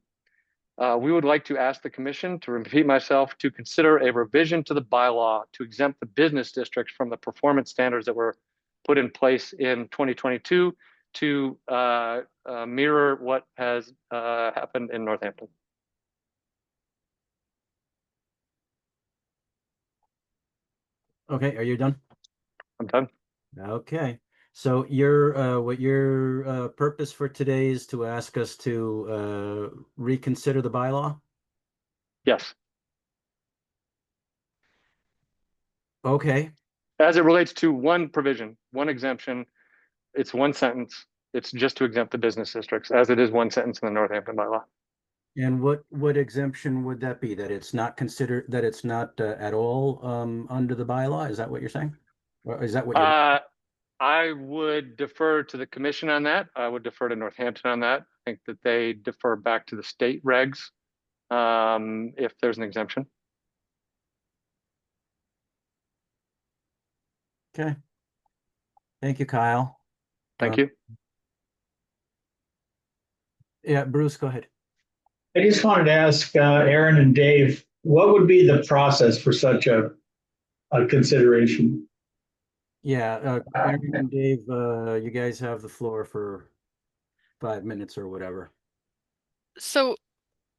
We would like to ask the commission, to repeat myself, to consider a revision to the bylaw to exempt the business districts from the performance standards that were put in place in 2022 to mirror what has happened in Northampton. Okay, are you done? I'm done. Okay, so your purpose for today is to ask us to reconsider the bylaw? Yes. Okay, As it relates to one provision, one exemption, it's one sentence. It's just to exempt the business districts, as it is one sentence in the Northampton bylaw. and what exemption would that be? That it's not considered, that it's not at all under the bylaw? Is that what you're saying? Or is that what you're? I would defer to the commission on that. I would defer to Northampton on that. I think that they defer back to the state regs if there's an exemption. Okay. Thank you, Kyle. Thank you. Yeah, Bruce, go ahead. I just wanted to ask Aaron and Dave, what would be the process for such a consideration? Yeah, Aaron and Dave, you guys have the floor for 5 minutes or whatever. So,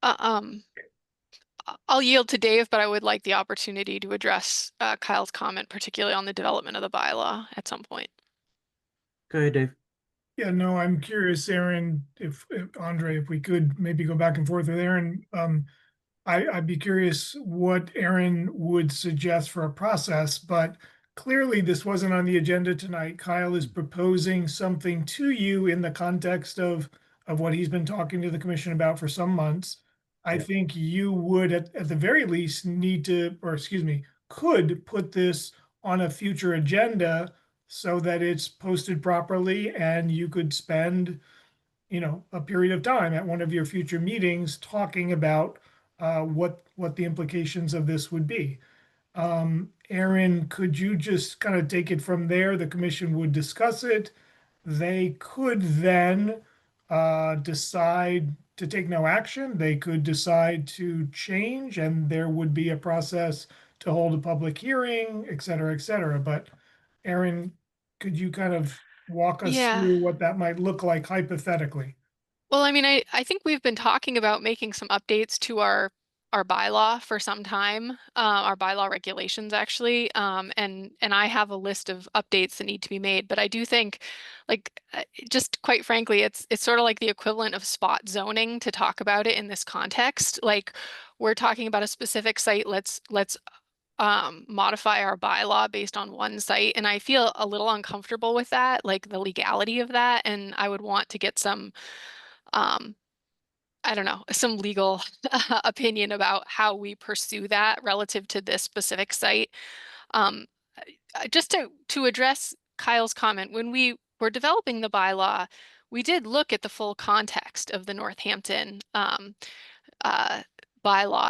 I'll yield to Dave, but I would like the opportunity to address Kyle's comment, particularly on the development of the bylaw at some point. Go ahead, Dave. Yeah, no, I'm curious, Aaron, if Andre, if we could maybe go back and forth with Aaron. I'd be curious what Aaron would suggest for a process, but clearly this wasn't on the agenda tonight. Kyle is proposing something to you in the context of what he's been talking to the commission about for some months. I Yeah. think you would at the very least need to, or excuse me, could put this on a future agenda so that it's posted properly and you could spend, a period of time at one of your future meetings talking about what the implications of this would be. Aaron, could you just kind of take it from there? The commission would discuss it. They could then decide to take no action. They could decide to change, and there would be a process to hold a public hearing, et cetera, et cetera. But Aaron, could you kind of walk us Yeah. through what that might look like hypothetically? Well, I mean, I think we've been talking about making some updates to our bylaw for some time, our bylaw regulations actually, and I have a list of updates that need to be made. But I do think, like, just quite frankly, it's sort of like the equivalent of spot zoning to talk about it in this context. Like, we're talking about a specific site. Let's modify our bylaw based on one site, and I feel a little uncomfortable with that, like the legality of that, and I would want to get some I don't know, some legal opinion about how we pursue that relative to this specific site. Just to address Kyle's comment, when we were developing the bylaw, we did look at the full context of the Northampton bylaw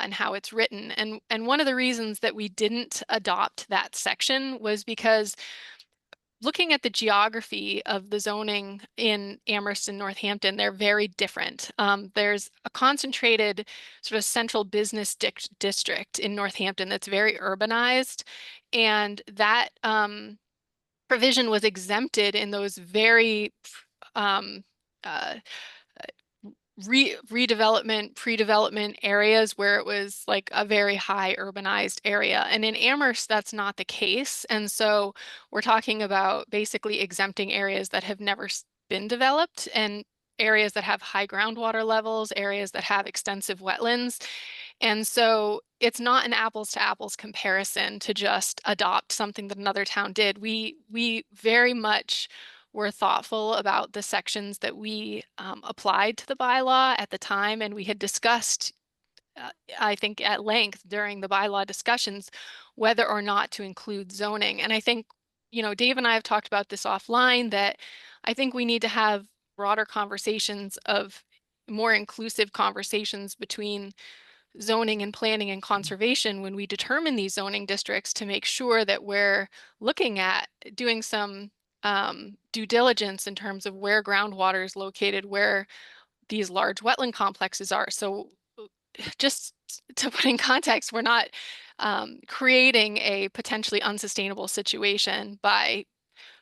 and how it's written. And one of the reasons that we didn't adopt that section was because looking at the geography of the zoning in Amherst and Northampton, they're very different. There's a concentrated sort of central business district in Northampton that's very urbanized, and that provision was exempted in those very redevelopment, pre-development areas where it was like a very high urbanized area. And in Amherst, that's not the case. And so we're talking about basically exempting areas that have never been developed and areas that have high groundwater levels, areas that have extensive wetlands. And so it's not an apples to apples comparison to just adopt something that another town did. We very much were thoughtful about the sections that we applied to the bylaw at the time, and we had discussed, I think at length during the bylaw discussions, whether or not to include zoning. And I think, Dave and I have talked about this offline, that I think we need to have broader conversations, of more inclusive conversations between zoning and planning and conservation when we determine these zoning districts, to make sure that we're looking at doing some due diligence in terms of where groundwater is located, where these large wetland complexes are. So just to put in context, we're not creating a potentially unsustainable situation by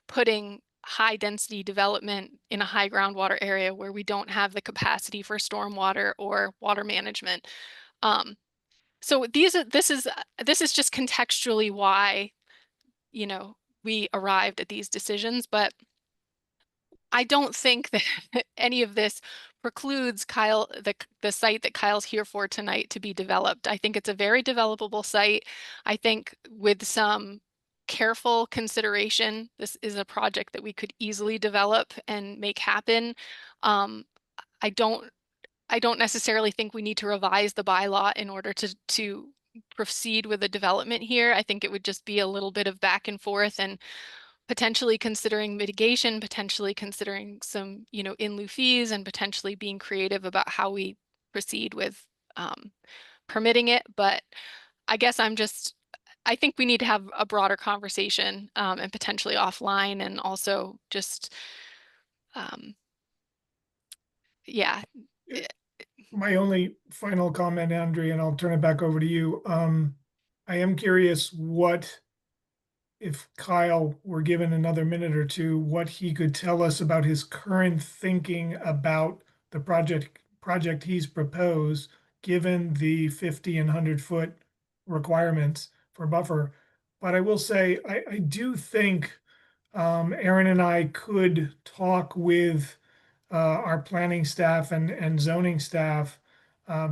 putting high density development in a high groundwater area where we don't have the capacity for stormwater or water management. So this is just contextually why, you know, we arrived at these decisions, but I don't think that any of this precludes Kyle, the site that Kyle's here for tonight, to be developed. I think it's a very developable site. I think with some careful consideration, this is a project that we could easily develop and make happen. I don't necessarily think we need to revise the bylaw in order to proceed with the development here. I think it would just be a little bit of back and forth and potentially considering mitigation, potentially considering some, you know, in lieu fees, and potentially being creative about how we proceed with permitting it. But I guess I think we need to have a broader conversation and potentially offline, and also just, yeah. My only final comment, Andre, and I'll turn it back over to you. I am curious what, if Kyle were given another minute or two, what he could tell us about his current thinking about the project he's proposed, given the 50 and 100-foot requirements for buffer. But I will say, I do think Aaron and I could talk with our planning staff and zoning staff,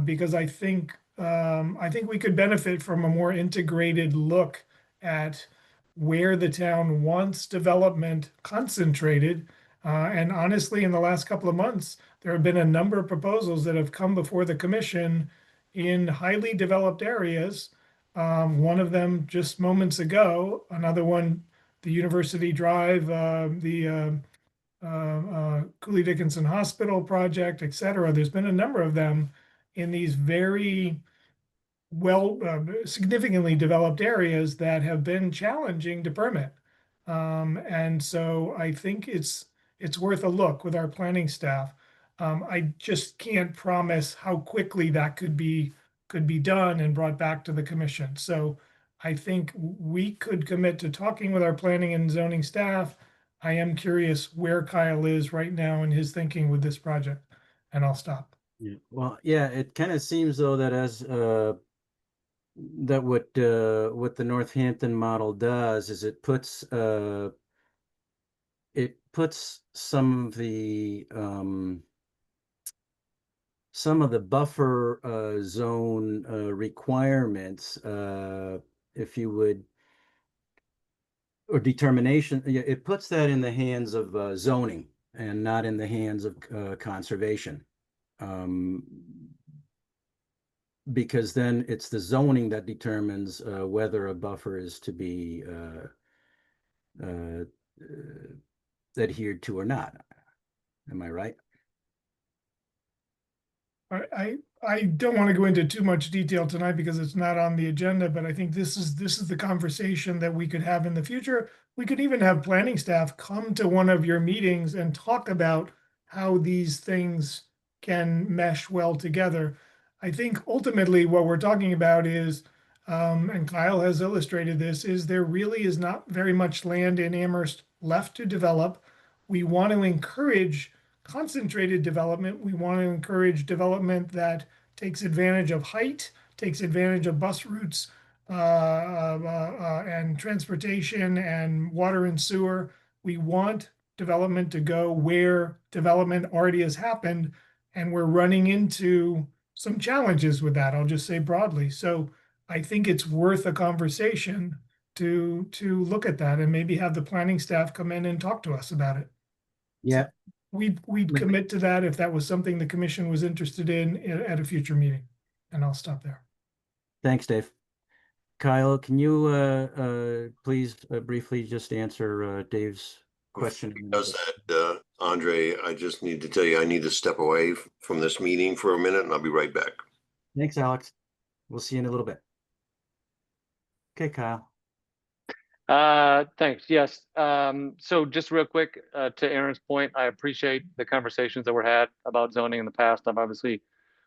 because I think we could benefit from a more integrated look at where the town wants development concentrated. And honestly, in the last couple of months, there have been a number of proposals that have come before the commission in highly developed areas. One of them just moments ago, another one, the University Drive, the Cooley Dickinson Hospital project, et cetera. There's been a number of them in these very significantly developed areas that have been challenging to permit. And so I think it's worth a look with our planning staff. I just can't promise how quickly that could be done and brought back to the commission. So I think we could commit to talking with our planning and zoning staff. I am curious where Kyle is right now in his thinking with this project, and I'll stop. Yeah. Well, yeah, it kind of seems though that that what the Northampton model does is it puts some of the buffer zone requirements, if you would, or determination, yeah, it puts that in the hands of zoning and not in the hands of conservation. Because then it's the zoning that determines whether a buffer is to be adhered to or not. Am I right? I don't want to go into too much detail tonight because it's not on the agenda, but I think this is the conversation that we could have in the future. We could even have planning staff come to one of your meetings and talk about how these things can mesh well together. I think ultimately what we're talking about is, and Kyle has illustrated this, is there really is not very much land in Amherst left to develop. We want to encourage concentrated development. We want to encourage development that takes advantage of height, takes advantage of bus routes, and transportation and water and sewer. We want development to go where development already has happened, and we're running into some challenges with that. I'll just say broadly. So I think it's worth a conversation to look at that and maybe have the planning staff come in and talk to us about it. Yeah. We'd commit to that if that was something the commission was interested in at a future meeting. And I'll stop there. Thanks, Dave. Kyle, can you please briefly just answer Dave's question? He does that, Andre, I just need to tell you, I need to step away from this meeting for a minute and I'll be right back. Thanks, Alex. We'll see you in a little bit. Okay, Kyle. Thanks. Yes. So just real quick, to Aaron's point, I appreciate the conversations that were had about zoning in the past. I've obviously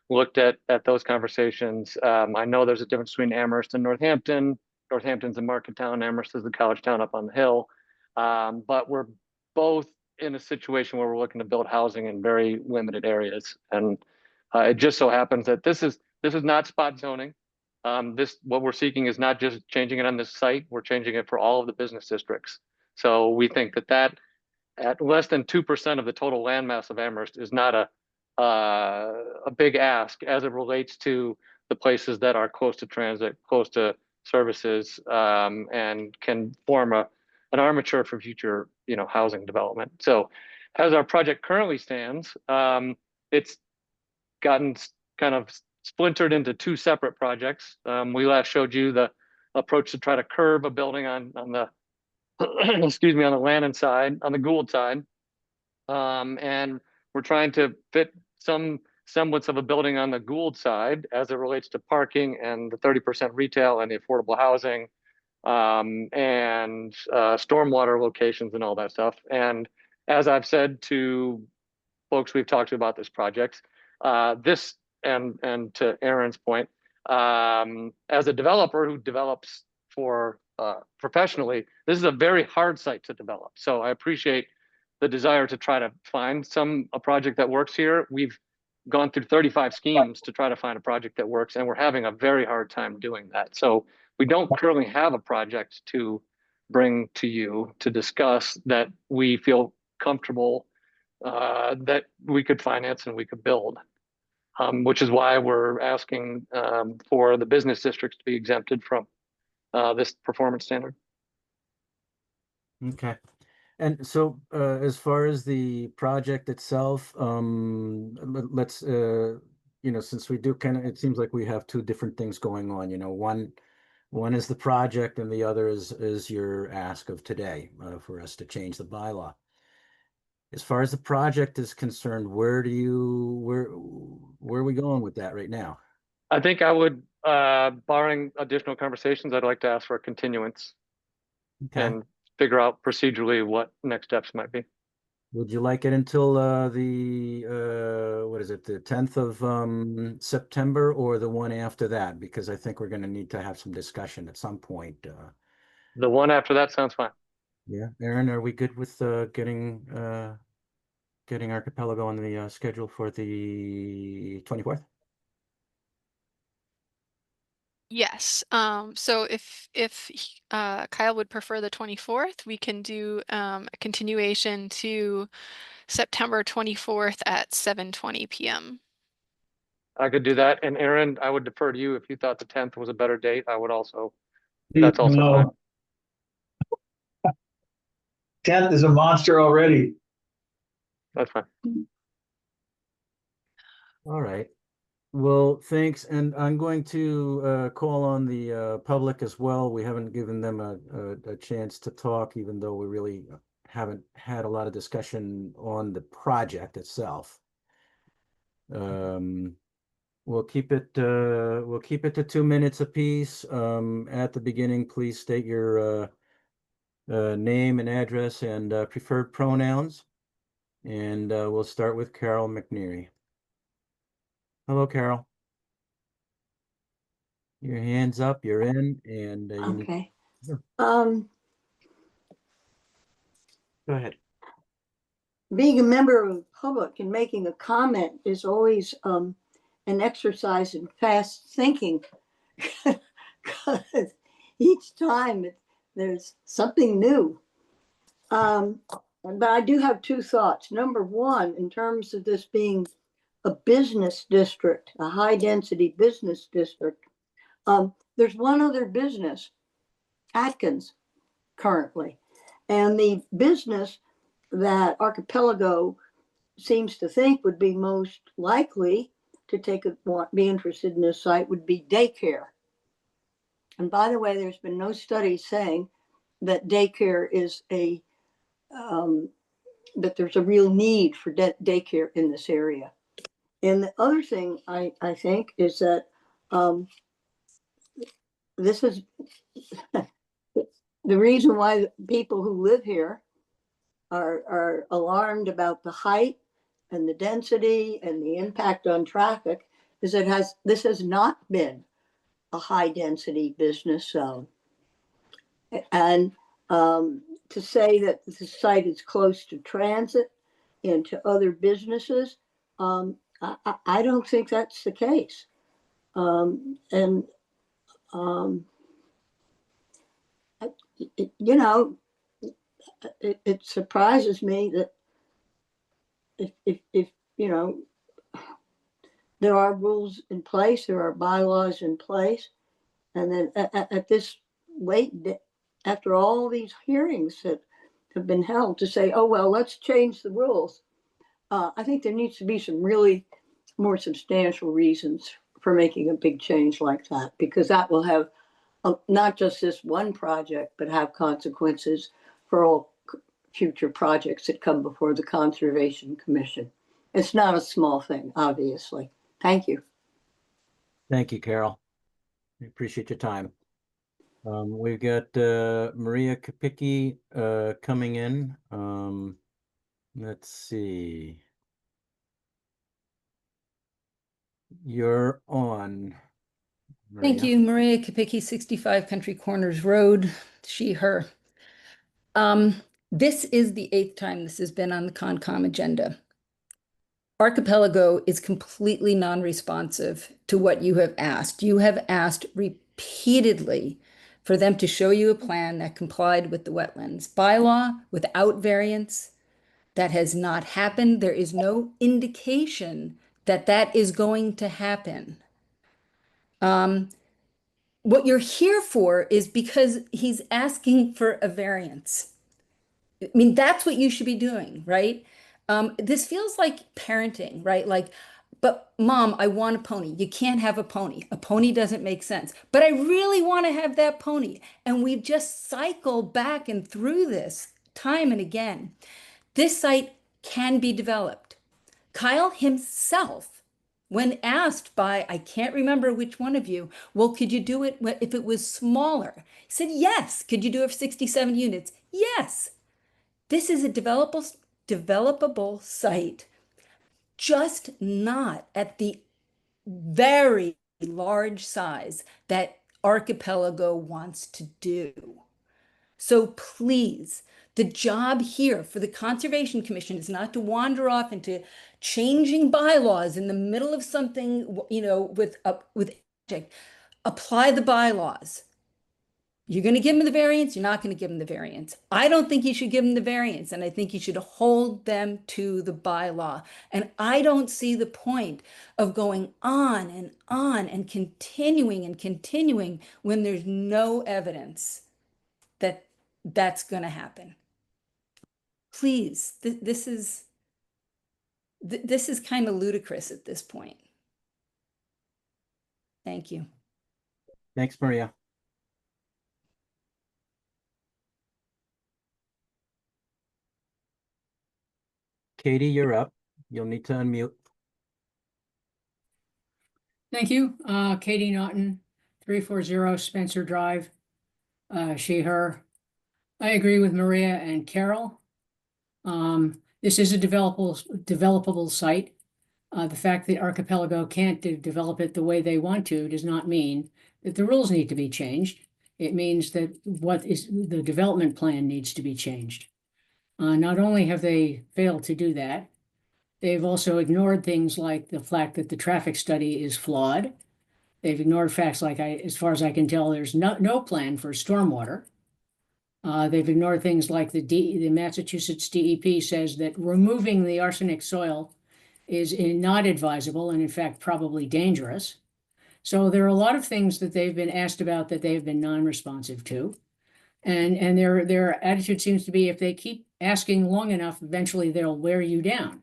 looked at those conversations. I know there's a difference between Amherst and Northampton. Northampton's a market town, Amherst is the college town up on the hill. But we're both in a situation where we're looking to build housing in very limited areas. And it just so happens that this is not spot zoning. What we're seeking is not just changing it on this site, we're changing it for all of the business districts. So we think that at less than 2% of the total landmass of Amherst is not a big ask as it relates to the places that are close to transit, close to services, and can form an armature for future, housing development. So as our project currently stands, it's gotten kind of splintered into two separate projects. We last showed you the approach to try to curve a building on the excuse me, on the Lannon side, on the Gould side. And we're trying to fit some semblance of a building on the Gould side as it relates to parking and the 30% retail and the affordable housing, and stormwater locations and all that stuff. And as I've said to folks we've talked to about this project, this and to Aaron's point, as a developer who develops for professionally, this is a very hard site to develop. So I appreciate the desire to try to find a project that works here. We've gone through 35 schemes to try to find a project that works, and we're having a very hard time doing that. So we don't currently have a project to bring to you to discuss that we feel comfortable that we could finance and we could build, which is why we're asking for the business districts to be exempted from this performance standard. Okay. And so as far as the project itself, let's, since we do it seems like we have two different things going on, one is the project and the other is your ask of today for us to change the bylaw. As far as the project is concerned, where are we going with that right now? I think I would, barring additional conversations, I'd like to ask for a continuance. Okay. And figure out procedurally what next steps might be. Would you like it until the 10th of September or the one after that? Because I think we're going to need to have some discussion at some point. The one after that sounds fine. Yeah, Aaron, are we good with getting Archipelago on the schedule for the 24th? Yes. So if Kyle would prefer the 24th, we can do a continuation to September 24th at 7:20 p.m. I could do that. And Aaron, I would defer to you if you thought the 10th was a better date. I would also. That's also fine. 10th is a monster already. That's fine. All right. Well, thanks. And I'm going to call on the public as well. We haven't given them a chance to talk, even though we really haven't had a lot of discussion on the project itself. We'll keep it to 2 minutes apiece. At the beginning, please state your name and address and preferred pronouns. And we'll start with Carol McNeary. Hello, Carol. Your hand's up, you're in, and Okay. Sure. Um, Go ahead. being a member of the public and making a comment is always an exercise in fast thinking. Because each time there's something new. But I do have two thoughts. Number one, in terms of this being a business district, a high density business district, there's one other business, Atkins, currently. And the business that Archipelago seems to think would be most likely to be interested in this site would be daycare. And by the way, there's been no study saying that daycare is that there's a real need for daycare in this area. And the other thing I think is that this is the reason why people who live here are alarmed about the height and the density and the impact on traffic is this has not been a high density business zone. And to say that the site is close to transit and to other businesses, I don't think that's the case. It surprises me that if you know, there are rules in place, there are bylaws in place, and then at this late, after all these hearings that have been held, to say, oh, well, let's change the rules. I think there needs to be some really more substantial reasons for making a big change like that, because that will have not just this one project, but have consequences for all future projects that come before the Conservation Commission. It's not a small thing, obviously. Thank you. Thank you, Carol. We appreciate your time. We've got Maria Kapicki coming in. Let's see. You're on. Thank Maria. you, Maria Kapicki, 65 Country Corners Road, she, her. This is the 8th time this has been on the Concom agenda. Archipelago is completely non-responsive to what you have asked. You have asked repeatedly for them to show you a plan that complied with the wetlands bylaw without variance. That has not happened. There is no indication that that is going to happen. What you're here for is because he's asking for a variance. I mean, that's what you should be doing, right? This feels like parenting, right? Like, but mom, I want a pony. You can't have a pony. A pony doesn't make sense. But I really want to have that pony. And we've just cycled back and through this time and again. This site can be developed. Kyle himself, when asked by, I can't remember which one of you, well, could you do it if it was smaller? He said, yes. Could you do it for 67 units? Yes. This is a developable site, just not at the very large size that Archipelago wants to do. So please, the job here for the Conservation Commission is not to wander off into changing bylaws in the middle of something, you know, with apply the bylaws. You're going to give them the variance, you're not going to give them the variance. I don't think you should give them the variance, and I think you should hold them to the bylaw. And I don't see the point of going on and continuing when there's no evidence that that's going to happen. Please, this is kind of ludicrous at this point. Thank you. Thanks, Maria. Katie, you're up. You'll need to unmute. Thank you. Katie Naughton, 340 Spencer Drive, she, her. I agree with Maria and Carol. This is a developable site. The fact that Archipelago can't develop it the way they want to does not mean that the rules need to be changed. It means that the development plan needs to be changed. Not only have they failed to do that, they've also ignored things like the fact that the traffic study is flawed. They've ignored facts like, as far as I can tell, there's no plan for stormwater. They've ignored things like the Massachusetts DEP says that removing the arsenic soil is not advisable and in fact probably dangerous. So there are a lot of things that they've been asked about that they've been non-responsive to. And their attitude seems to be if they keep asking long enough, eventually they'll wear you down.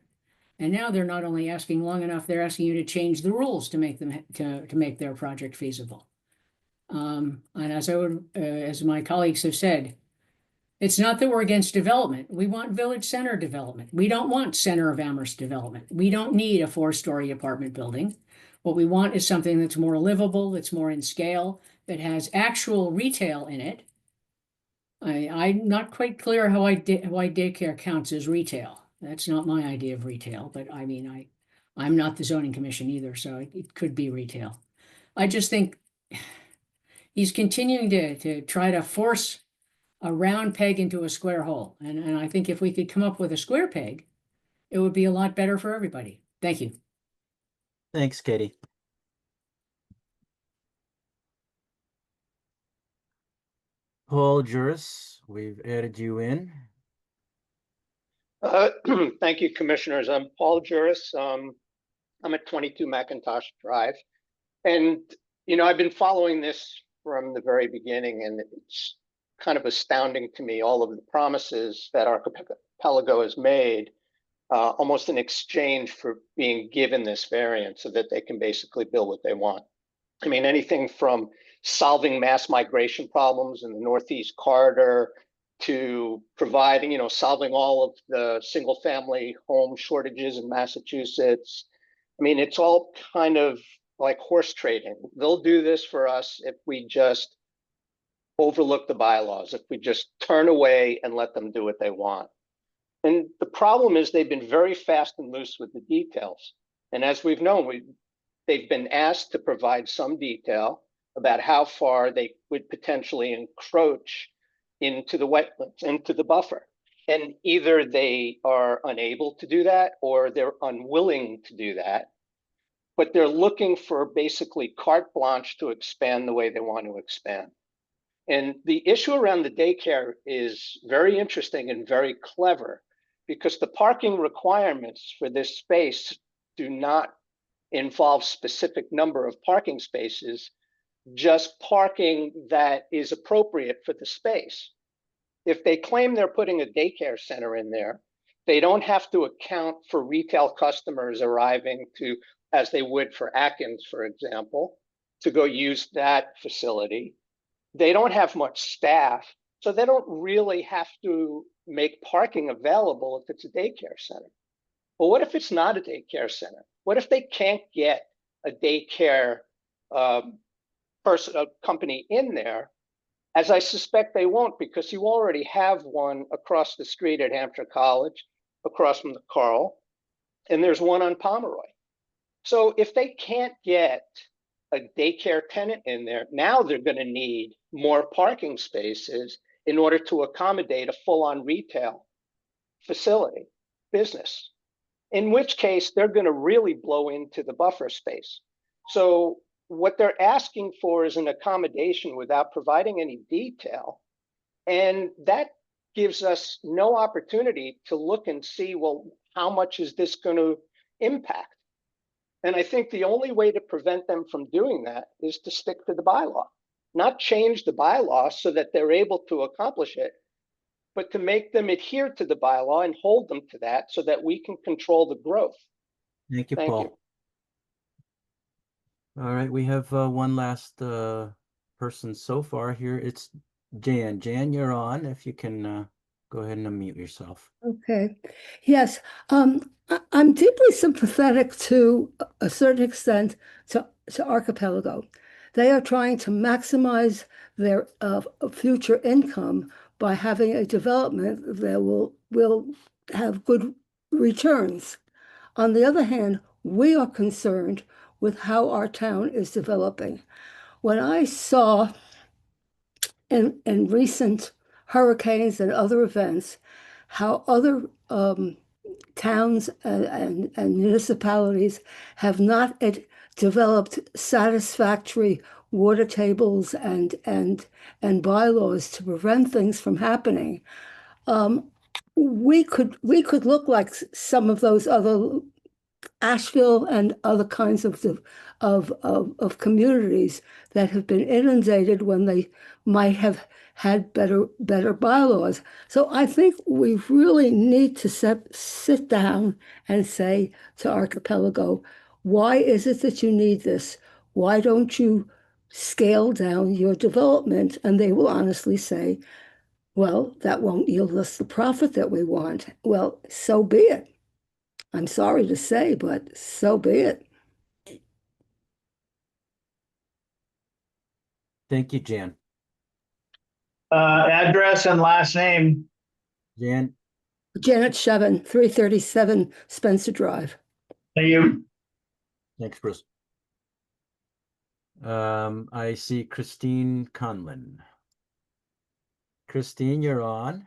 And now they're not only asking long enough, they're asking you to change the rules to make them to make their project feasible. And as my colleagues have said, it's not that we're against development. We want village center development. We don't want center of Amherst development. We don't need a 4-story apartment building. What we want is something that's more livable, that's more in scale, that has actual retail in it. I'm not quite clear why daycare counts as retail. That's not my idea of retail, but I mean, I'm not the zoning commission either, so it could be retail. I just think he's continuing to try to force a round peg into a square hole. And I think if we could come up with a square peg, it would be a lot better for everybody. Thank you. Thanks, Katie. Paul Juris, we've added you in. Thank you, Commissioners. I'm Paul Juris. I'm at 22 McIntosh Drive. And, you know, I've been following this from the very beginning, and it's kind of astounding to me, all of the promises that Archipelago has made, almost in exchange for being given this variance so that they can basically build what they want. I mean, anything from solving mass migration problems in the Northeast Corridor to providing, you know, solving all of the single family home shortages in Massachusetts. I mean, it's all kind of like horse trading. They'll do this for us if we just overlook the bylaws, if we just turn away and let them do what they want. And the problem is they've been very fast and loose with the details. And as we've known, they've been asked to provide some detail about how far they would potentially encroach into the wetlands, into the buffer. And either they are unable to do that or they're unwilling to do that. But they're looking for basically carte blanche to expand the way they want to expand. And the issue around the daycare is very interesting and very clever, because the parking requirements for this space do not involve specific number of parking spaces, just parking that is appropriate for the space. If they claim they're putting a daycare center in there, they don't have to account for retail customers arriving to, as they would for Atkins, for example, to go use that facility. They don't have much staff, so they don't really have to make parking available if it's a daycare center. But what if it's not a daycare center? What if they can't get a daycare company in there? As I suspect they won't, because you already have one across the street at Hampshire College, across from the Carl, and there's one on Pomeroy. So if they can't get a daycare tenant in there, now they're going to need more parking spaces in order to accommodate a full-on retail facility, business, in which case they're going to really blow into the buffer space. So what they're asking for is an accommodation without providing any detail. And that gives us no opportunity to look and see, well, how much is this going to impact? And I think the only way to prevent them from doing that is to stick to the bylaw, not change the bylaw so that they're able to accomplish it, but to make them adhere to the bylaw and hold them to that so that we can control the growth. Thank you, Thank Paul. you. All right, we have one last person so far here. It's Jan. Jan, you're on. If you can go ahead and unmute yourself. Okay. Yes. I'm deeply sympathetic to a certain extent to Archipelago. They are trying to maximize their future income by having a development that will have good returns. On the other hand, we are concerned with how our town is developing. When I saw in recent hurricanes and other events how other towns and municipalities have not developed satisfactory water tables and bylaws to prevent things from happening, we could look like some of those other Asheville and other kinds of communities that have been inundated when they might have had better bylaws. So I think we really need to sit down and say to Archipelago, why is it that you need this? Why don't you scale down your development? And they will honestly say, well, that won't yield us the profit that we want. Well, so be it. I'm sorry to say, but so be it. Thank you, Jan. Address and last name. Jan. Janet Shevin, 337 Spencer Drive. Thank you. Thanks, Bruce. I see Christine Conlon. Christine, you're on.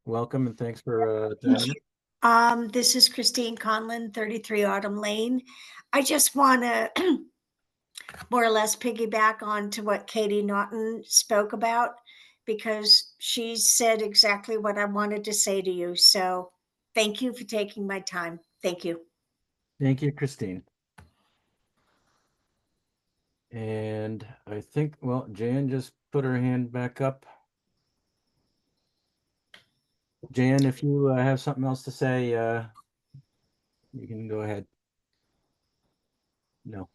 Welcome and thanks for joining us. This is Christine Conlon, 33 Autumn Lane. I just want to more or less piggyback on to what Katie Naughton spoke about, because she said exactly what I wanted to say to you. So thank you for taking my time. Thank you. Thank you, Christine. And I think, well, Jan just put her hand back up. Jan, if you have something else to say, you can go ahead. No.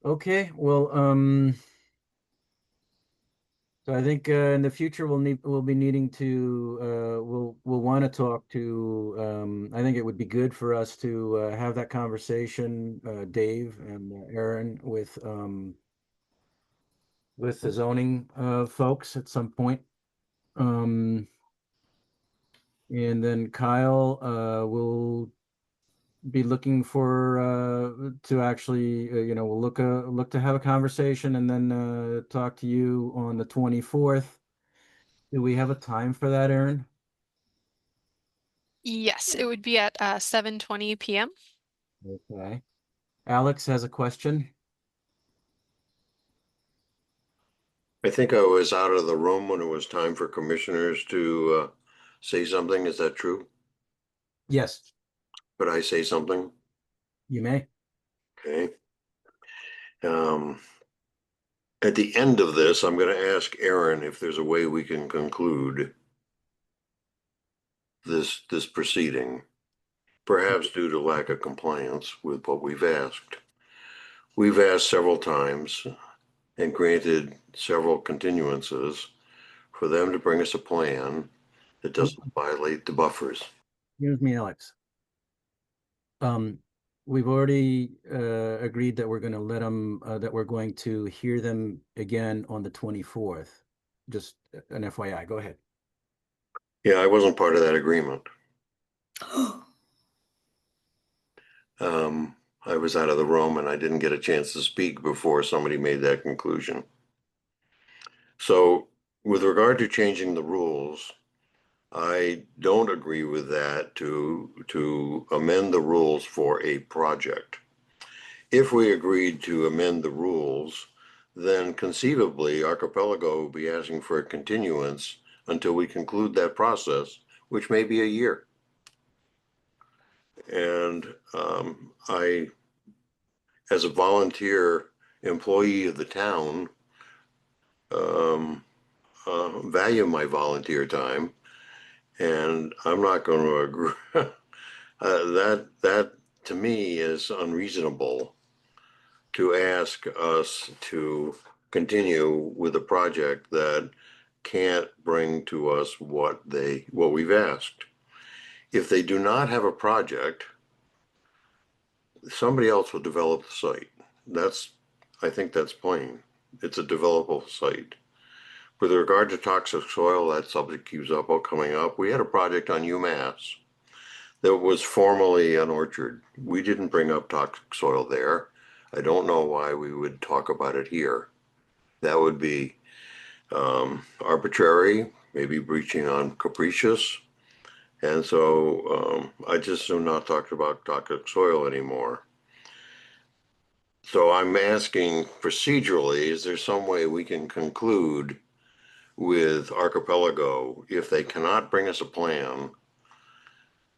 Okay, well, so I think in the future we'll be needing to we'll want to talk to I think it would be good for us to have that conversation, Dave and Aaron, with the zoning folks at some point. And then Kyle will be looking for to actually we'll look to have a conversation and then talk to you on the 24th. Do we have a time for that, Aaron? Yes, it would be at 7:20 p.m. Okay. Alex has a question. I think I was out of the room when it was time for commissioners to say something. Is that true? Yes, Could I say something? you may. Okay. At the end of this, I'm going to ask Aaron if there's a way we can conclude this proceeding, perhaps due to lack of compliance with what we've asked. We've asked several times and granted several continuances for them to bring us a plan that doesn't violate the buffers. Excuse me, Alex. We've already agreed that we're going to let them, that we're going to hear them again on the 24th. Just an FYI, go ahead. Yeah, I wasn't part of that agreement. I was out of the room and I didn't get a chance to speak before somebody made that conclusion. So with regard to changing the rules, I don't agree with that to amend the rules for a project. If we agreed to amend the rules, then conceivably Archipelago will be asking for a continuance until we conclude that process, which may be a year. And I, as a volunteer employee of the town, value my volunteer time, and I'm not going to agree. That to me is unreasonable to ask us to continue with a project that can't bring to us what we've asked. If they do not have a project, somebody else will develop the site. I think that's plain. It's a developable site. With regard to toxic soil, that subject keeps coming up. We had a project on UMass that was formerly an orchard. We didn't bring up toxic soil there. I don't know why we would talk about it here. That would be arbitrary, maybe breaching on capricious. And so I just am not talking about toxic soil anymore. So I'm asking procedurally, is there some way we can conclude with Archipelago if they cannot bring us a plan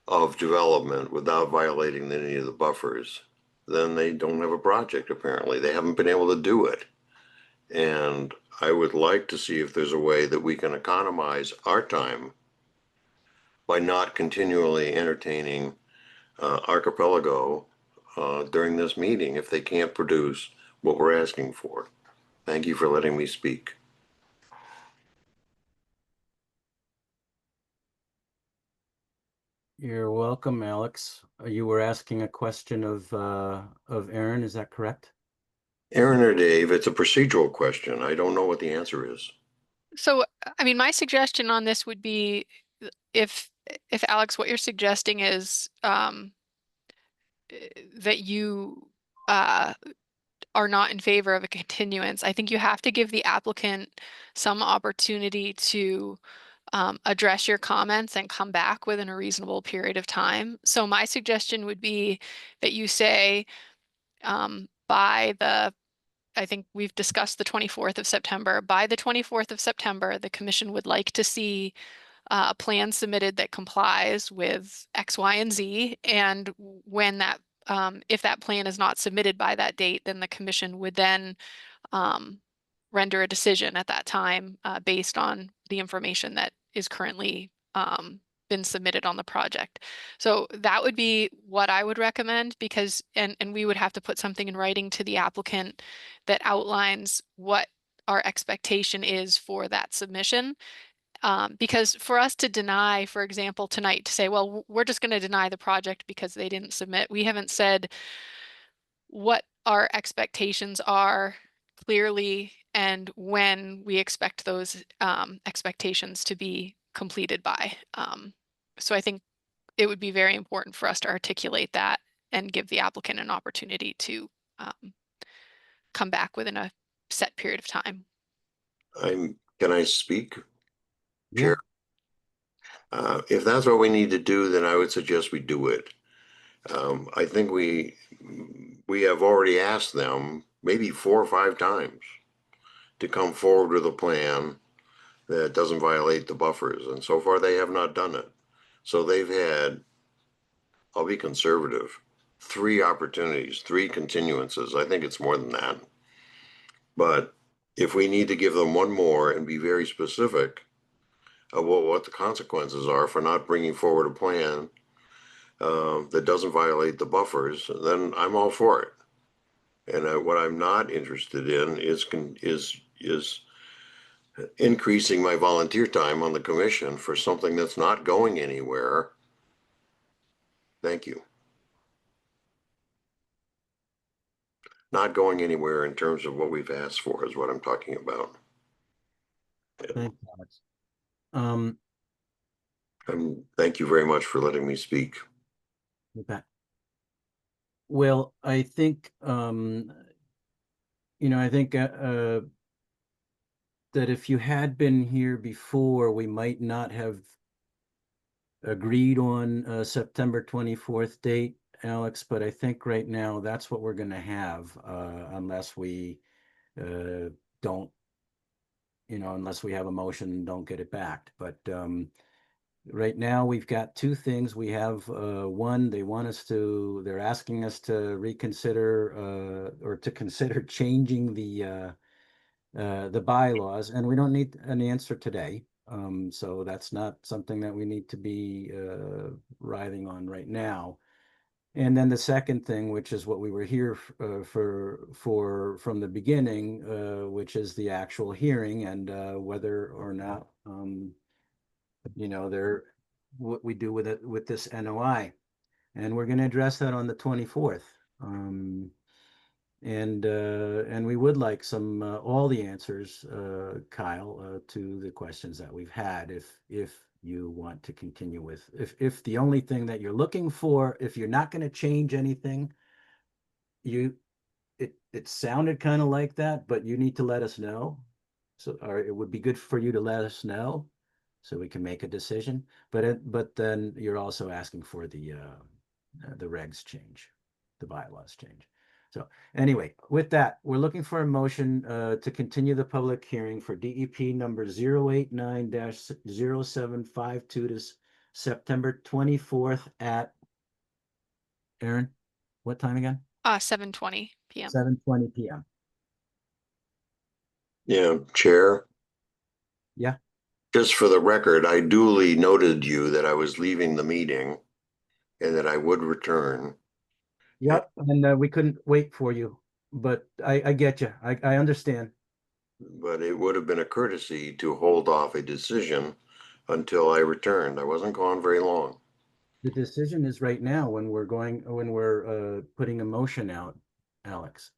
of development without violating any of the buffers? Then they don't have a project, apparently. They haven't been able to do it. And I would like to see if there's a way that we can economize our time by not continually entertaining Archipelago during this meeting if they can't produce what we're asking for. Thank you for letting me speak. You're welcome, Alex. You were asking a question of Aaron, is that correct? Aaron or Dave, it's a procedural question. I don't know what the answer is. So I mean, my suggestion on this would be if Alex, what you're suggesting is that you are not in favor of a continuance, I think you have to give the applicant some opportunity to address your comments and come back within a reasonable period of time. So my suggestion would be that you say by the, I think we've discussed the 24th of September. By the 24th of September, the commission would like to see a plan submitted that complies with X, Y, and Z. And when that, if that plan is not submitted by that date, then the commission would then render a decision at that time based on the information that is currently been submitted on the project. So that would be what I would recommend, because, and we would have to put something in writing to the applicant that outlines what our expectation is for that submission. Because for us to deny, for example, tonight to say, well, we're just going to deny the project because they didn't submit, we haven't said what our expectations are clearly and when we expect those expectations to be completed by. So I think it would be very important for us to articulate that and give the applicant an opportunity to come back within a set period of time. Can I speak? Yeah. Chair? If that's what we need to do, then I would suggest we do it. I think we have already asked them maybe 4 or 5 times to come forward with a plan that doesn't violate the buffers, and so far they have not done it. So they've had, I'll be conservative, 3 opportunities, 3 continuances. I think it's more than that. But if we need to give them one more and be very specific about what the consequences are for not bringing forward a plan that doesn't violate the buffers, then I'm all for it. And what I'm not interested in is increasing my volunteer time on the commission for something that's not going anywhere. Thank you. Not going anywhere in terms of what we've asked for is what I'm talking about. Thanks, Alex. Thank you very much for letting me speak. You bet. Well, I think, I think that if you had been here before, we might not have agreed on September 24th date, Alex, but I think right now that's what we're going to have unless we don't, unless we have a motion and don't get it back. But right now we've got 2 things. We have one, they're asking us to reconsider or to consider changing the bylaws, and we don't need an answer today. So that's not something that we need to be writhing on right now. And then the second thing, which is what we were here for from the beginning, which is the actual hearing and whether or not what we do with it with this NOI, and we're going to address that on the 24th. And we would like some all the answers, Kyle, to the questions that we've had. If you want to continue with, if the only thing that you're looking for, if you're not going to change anything, it sounded kind of like that, but you need to let us know. So, or it would be good for you to let us know, so we can make a decision. But then you're also asking for the regs change, the bylaws change. So anyway, with that, we're looking for a motion to continue the public hearing for DEP number 089-0752 to September 24th at, Aaron, what time again? 7:20 p.m. 7:20 p.m. Yeah, Chair. Yeah. Just for the record, I duly noted you that I was leaving the meeting and that I would return. Yep, and we couldn't wait for you, but I get you. I understand. But it would have been a courtesy to hold off a decision until I returned. I wasn't gone very long. The decision is right now when we're putting a motion out, Alex.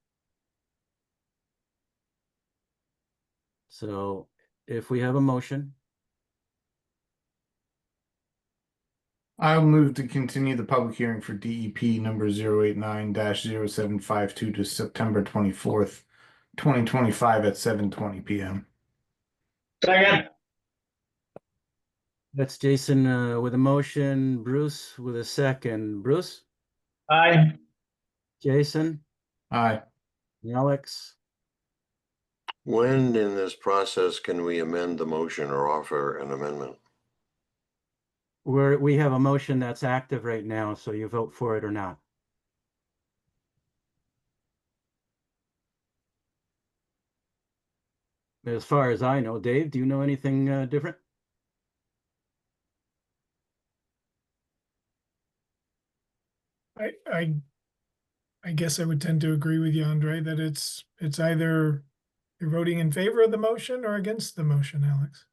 So if we have a motion, I'll move to continue the public hearing for DEP number 089-0752 to September 24th, 2025 at 7:20 p.m. Second. that's Jason with a motion, Bruce with a second. Bruce, Aye. Jason, Aye. Alex, When in this process can we amend the motion or offer an amendment? we have a motion that's active right now, so you vote for it or not. As far as I know, Dave, do you know anything different? I guess I would tend to agree with you, Andre, that it's either you're voting in favor of the motion or against the motion, Alex.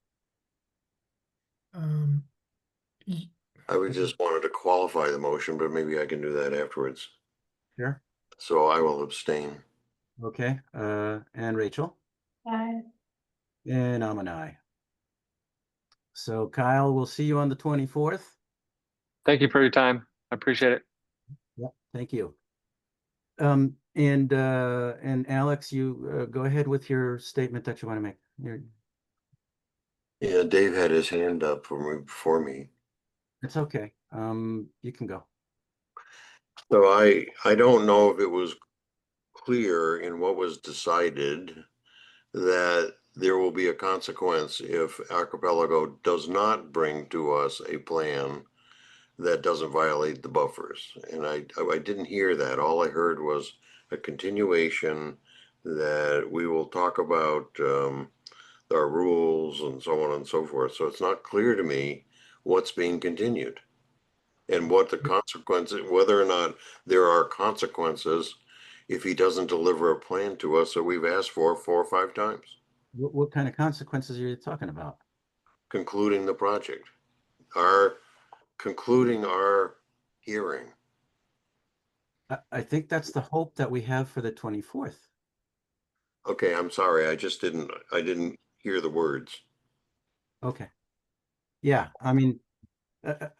I would just wanted to qualify the motion, but maybe I can do that afterwards. Sure. So I will abstain. Okay, and Rachel? Aye. And I'm an aye. So Kyle, we'll see you on the 24th. Thank you for your time. I appreciate it. Yep, thank you. And Alex, you go ahead with your statement that you want to make. Yeah, Dave had his hand up before me. It's okay. You can go. So I don't know if it was clear in what was decided that there will be a consequence if Archipelago does not bring to us a plan that doesn't violate the buffers. And I didn't hear that. All I heard was a continuation that we will talk about our rules and so on and so forth. So it's not clear to me what's being continued and what the consequences, whether or not there are consequences if he doesn't deliver a plan to us that we've asked for 4 or 5 times. What kind of consequences are you talking about? Concluding the project, concluding our hearing. I think that's the hope that we have for the 24th. Okay, I'm sorry. I didn't hear the words. Okay. Yeah, I mean,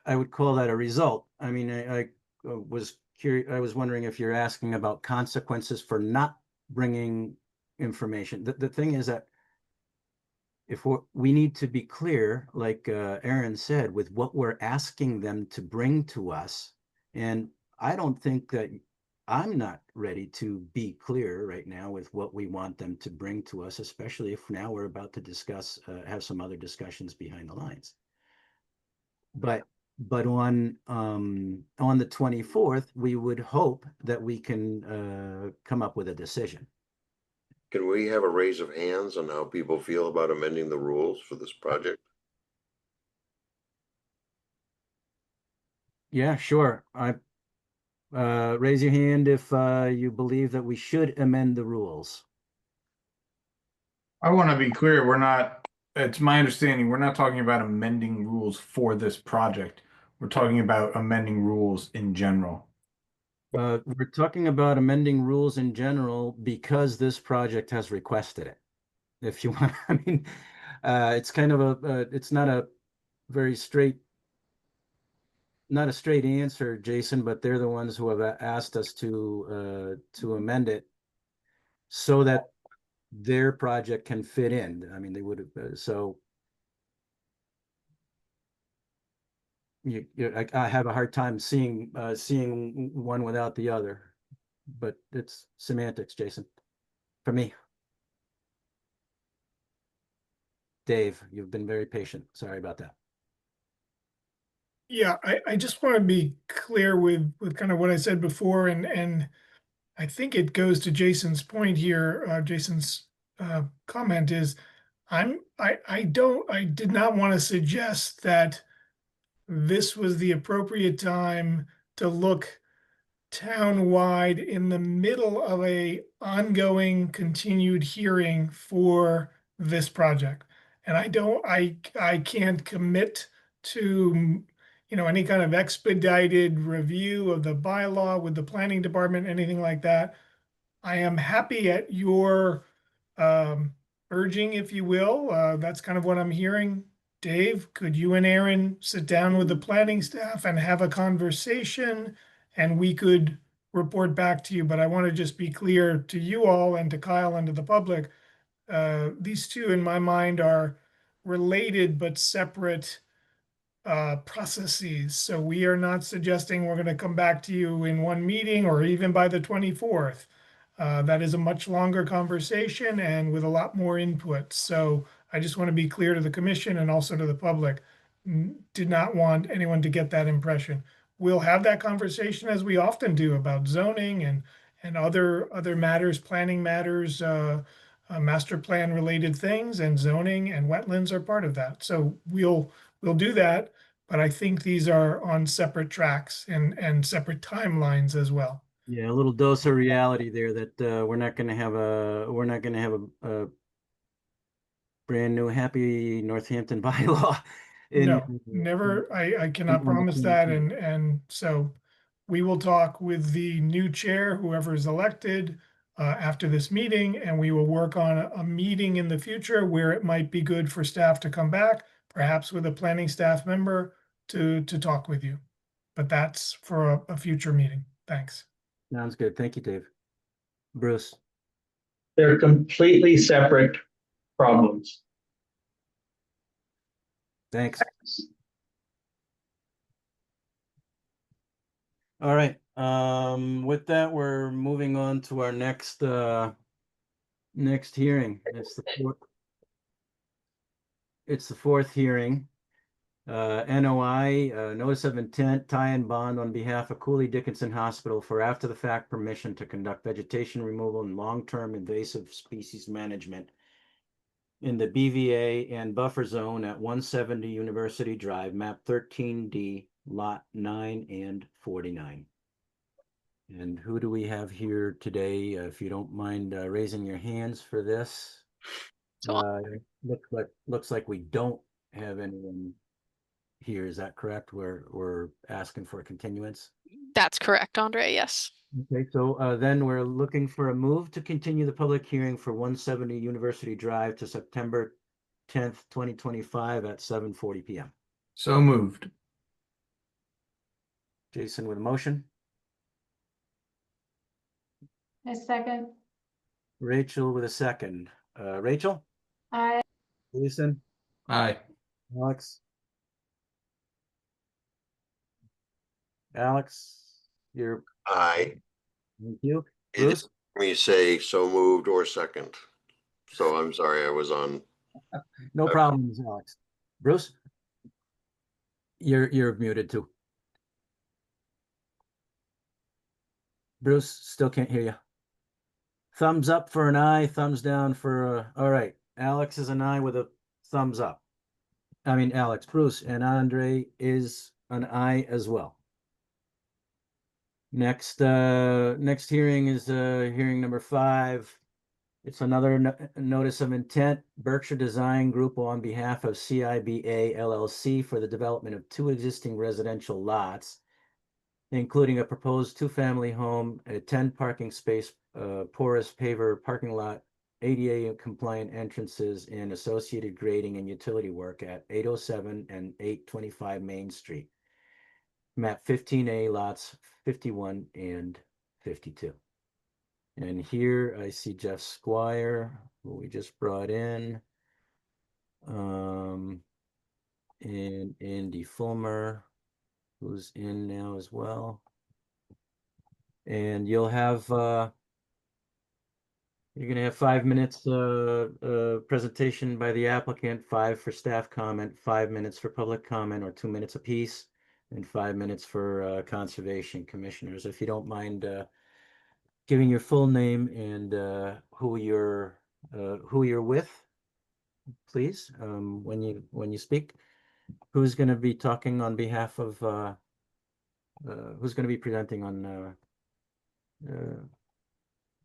I would call that a result. I mean, I was curious. I was wondering if you're asking about consequences for not bringing information. The thing is that if we need to be clear, like Aaron said, with what we're asking them to bring to us. And I don't think that I'm not ready to be clear right now with what we want them to bring to us, especially if now we're about to discuss, have some other discussions behind the lines. But on the 24th, we would hope that we can come up with a decision. Can we have a raise of hands on how people feel about amending the rules for this project? Yeah, sure. Raise your hand if you believe that we should amend the rules. I want to be clear, it's my understanding, we're not talking about amending rules for this project. We're talking about amending rules in general. We're talking about amending rules in general because this project has requested it. If you want, I mean, it's kind of it's not a very straight answer, Jason, but they're the ones who have asked us to amend it so that their project can fit in. I mean, they would have, so I have a hard time seeing one without the other, but it's semantics, Jason, for me. Dave, you've been very patient. Sorry about that. Yeah, I just want to be clear with kind of what I said before, and I think it goes to Jason's point here. Jason's comment is, I did not want to suggest that this was the appropriate time to look town-wide in the middle of a ongoing continued hearing for this project. And I can't commit to, any kind of expedited review of the bylaw with the planning department, anything like that. I am happy at your urging, if you will. That's kind of what I'm hearing. Dave, could you and Aaron sit down with the planning staff and have a conversation, and we could report back to you? But I want to just be clear to you all and to Kyle and to the public. These two, in my mind, are related but separate processes. So we are not suggesting we're going to come back to you in one meeting or even by the 24th. That is a much longer conversation and with a lot more input. So I just want to be clear to the commission and also to the public. Did not want anyone to get that impression. We'll have that conversation, as we often do, about zoning and other matters, planning matters, master plan related things, and zoning and wetlands are part of that. So we'll do that, but I think these are on separate tracks and separate timelines as well. Yeah, a little dose of reality there that we're not going to have a brand new happy Northampton bylaw. No, never. I cannot promise that. And so we will talk with the new chair, whoever is elected, after this meeting, and we will work on a meeting in the future where it might be good for staff to come back, perhaps with a planning staff member to talk with you. But that's for a future meeting. Thanks. Sounds good. Thank you, Dave. Bruce. They're completely separate problems. Thanks. All right. With that, we're moving on to our next hearing. It's the fourth hearing. NOI, notice of intent, tie and bond on behalf of Cooley Dickinson Hospital for after the fact permission to conduct vegetation removal and long-term invasive species management in the BVA and buffer zone at 170 University Drive, map 13D, lot 9 and 49. And who do we have here today? If you don't mind raising your hands for this. Looks like we don't have anyone here. Is that correct? We're asking for a continuance. That's correct, Andre. Yes. Okay, so then we're looking for a move to continue the public hearing for 170 University Drive to September 10th, 2025 at 7:40 p.m. So moved. Jason with a motion. A second. Rachel with a second. Rachel? Aye. Jason? Aye. Alex? Alex, you're. Aye. Thank you. It Bruce? didn't hear me say so moved or second. So I'm sorry, I was on. No problems, Alex. Bruce? You're muted too. Bruce, still can't hear you. Thumbs up for an aye, thumbs down for all right. Alex is an aye with a thumbs up. I mean, Alex, Bruce, and Andre is an aye as well. Next hearing is hearing number 5. It's another notice of intent, Berkshire Design Group on behalf of CIBA LLC for the development of 2 existing residential lots, including a proposed 2-family home, a 10 parking space, porous paver parking lot, ADA compliant entrances, and associated grading and utility work at 807 and 825 Main Street. Map 15A, lots 51 and 52. And here I see Jeff Squire, who we just brought in, and Andy Fulmer, who's in now as well. And you'll have you're going to have 5 minutes presentation by the applicant, 5 for staff comment, 5 minutes for public comment, or 2 minutes apiece, and 5 minutes for conservation commissioners. If you don't mind giving your full name and who you're with, please, when you speak. Who's going to be talking on behalf of? Who's going to be presenting on?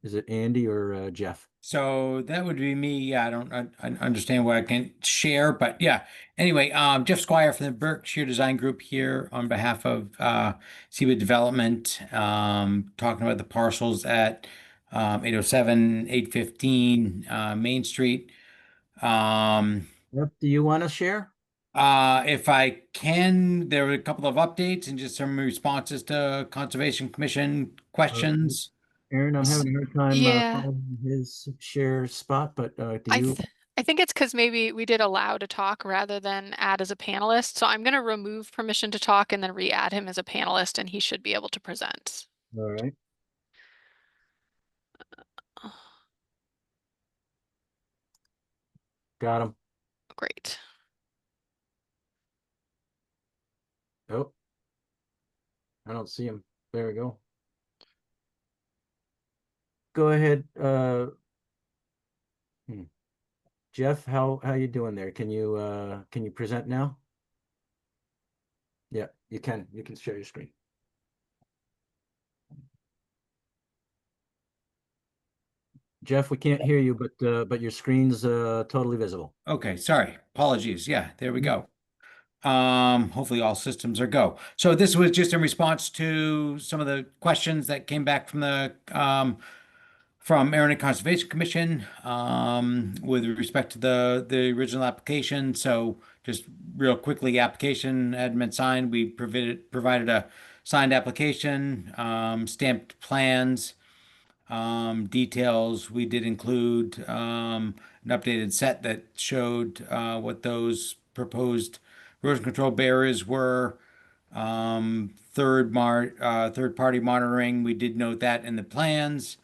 Is it Andy or Jeff? So that would be me. Yeah, I don't understand what I can share, but yeah. Anyway, Jeff Squire from the Berkshire Design Group here on behalf of CIBA Development, talking about the parcels at 807, 815 Main Street. Yep. Do you want to share? If I can, there were a couple of updates and just some responses to Conservation Commission questions. Aaron, I'm having a hard time Yeah. following his share spot, but do I you? I think it's because maybe we did allow to talk rather than add as a panelist. So I'm going to remove permission to talk and then re-add him as a panelist, and he should be able to present. All right. Got him. Great. Oh, I don't see him. There we go. Go ahead, Jeff. How you doing there? Can you present now? Yeah, you can. You can share your screen. Jeff, we can't hear you, but your screen's totally visible. Okay, sorry. Apologies. Yeah, there we go. Hopefully all systems are go. So this was just in response to some of the questions that came back from the from Mariner Conservation Commission with respect to the original application. So just real quickly, application had been signed. We provided a signed application, stamped plans, details. We did include an updated set that showed what those proposed erosion control barriers were. Third-party monitoring, we did note that in the plans.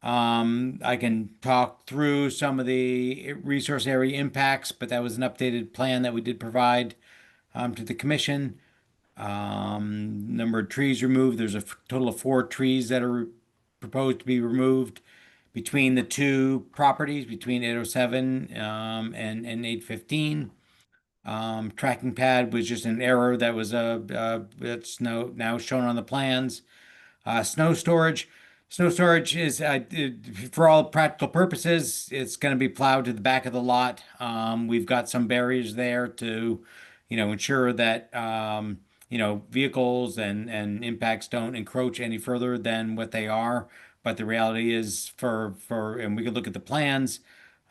I can talk through some of the resource area impacts, but that was an updated plan that we did provide to the commission. Number of trees removed. There's a total of 4 trees that are proposed to be removed between the 2 properties, between 807 and 815. Tracking pad was just an error that was that's now shown on the plans. Snow storage. Snow storage is, for all practical purposes, it's going to be plowed to the back of the lot. We've got some barriers there to, ensure that, vehicles and impacts don't encroach any further than what they are. But the reality is and we could look at the plans,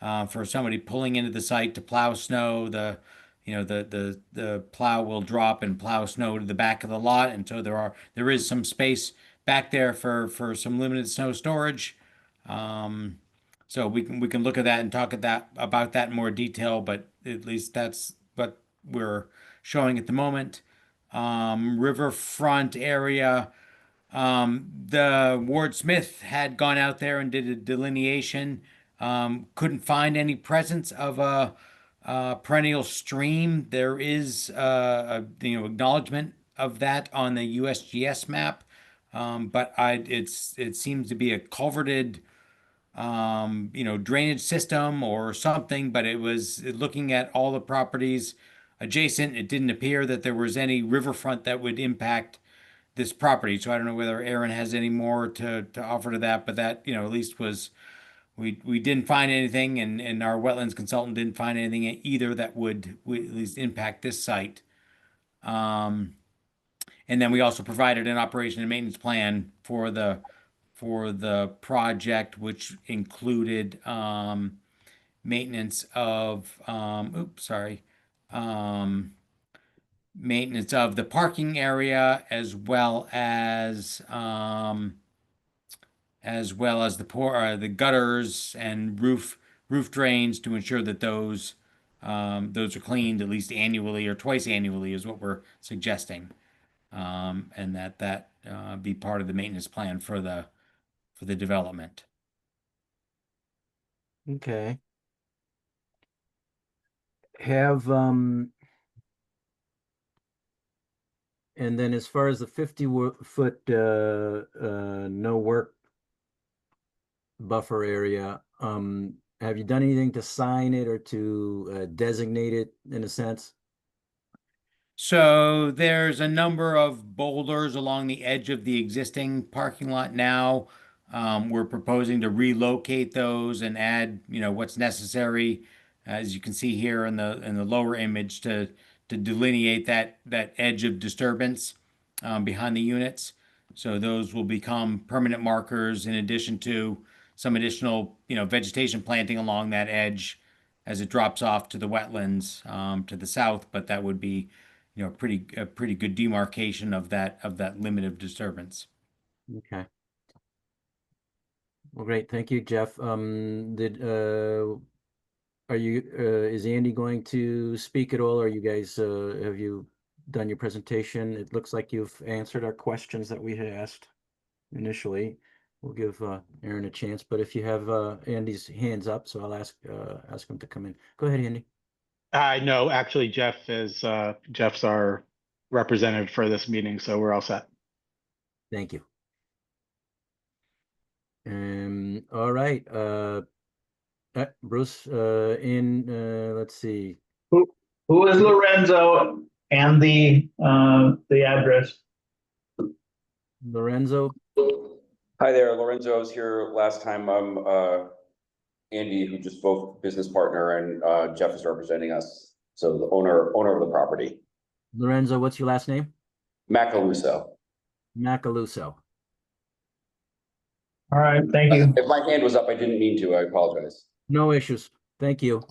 for somebody pulling into the site to plow snow, the plow will drop and plow snow to the back of the lot. And so there is some space back there for some limited snow storage. So we can look at that and talk about that in more detail, but at least that's what we're showing at the moment. Riverfront area, the Ward Smith had gone out there and did a delineation. Couldn't find any presence of a perennial stream. There is acknowledgement of that on the USGS map. But it seems to be a culverted, drainage system or something, but it was looking at all the properties adjacent. It didn't appear that there was any riverfront that would impact this property. So I don't know whether Aaron has any more to offer to that, but that, at least was, we didn't find anything, and our wetlands consultant didn't find anything either that would at least impact this site. And then we also provided an operation and maintenance plan for the project, which included maintenance of maintenance of the parking area, as well as the gutters and roof drains, to ensure that those are cleaned at least annually or twice annually is what we're suggesting. And that be part of the maintenance plan for the development. Okay. And then as far as the 50-foot no work buffer area, have you done anything to sign it or to designate it in a sense? So there's a number of boulders along the edge of the existing parking lot now. We're proposing to relocate those and add, what's necessary, as you can see here in the lower image, to delineate that edge of disturbance behind the units. So those will become permanent markers, in addition to some additional, vegetation planting along that edge as it drops off to the wetlands to the south, but that would be, a pretty good demarcation of that limit of disturbance. Okay. Well, great. Thank you, Jeff. Is Andy going to speak at all? Or you guys, have you done your presentation? It looks like you've answered our questions that we had asked initially. We'll give Aaron a chance, but if you have Andy's hands up, so I'll ask him to come in. Go ahead, Andy. No, actually, Jeff's our representative for this meeting, so we're all set. Thank you. All right. Bruce, let's see. Who is Lorenzo and the address? Lorenzo. Hi there, Lorenzo was here last time. I'm Andy, who just spoke, business partner, and Jeff is representing us. So the owner of the property. Lorenzo, what's your last name? Macaluso. Macaluso. All right, thank you. If my hand was up, I didn't mean to. I apologize. No issues. Thank you.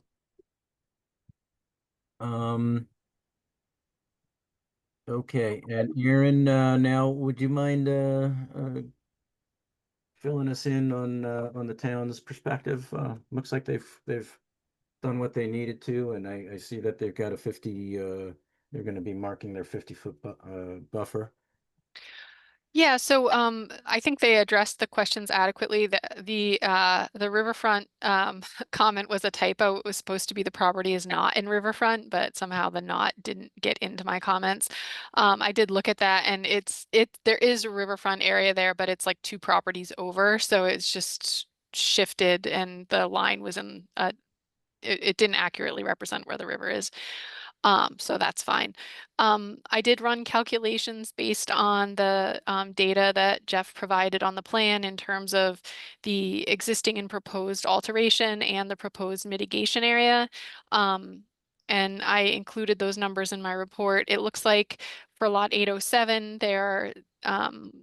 Okay, and Aaron, now would you mind filling us in on the town's perspective? Looks like they've done what they needed to, and I see that they've got a 50. They're going to be marking their 50-foot buffer. Yeah, so I think they addressed the questions adequately. The riverfront comment was a typo. It was supposed to be the property is not in riverfront, but somehow the not didn't get into my comments. I did look at that, and there is a riverfront area there, but it's like 2 properties over, so it's just shifted, and the line was in it didn't accurately represent where the river is. So that's fine. I did run calculations based on the data that Jeff provided on the plan in terms of the existing and proposed alteration and the proposed mitigation area. And I included those numbers in my report. It looks like for lot 807, they're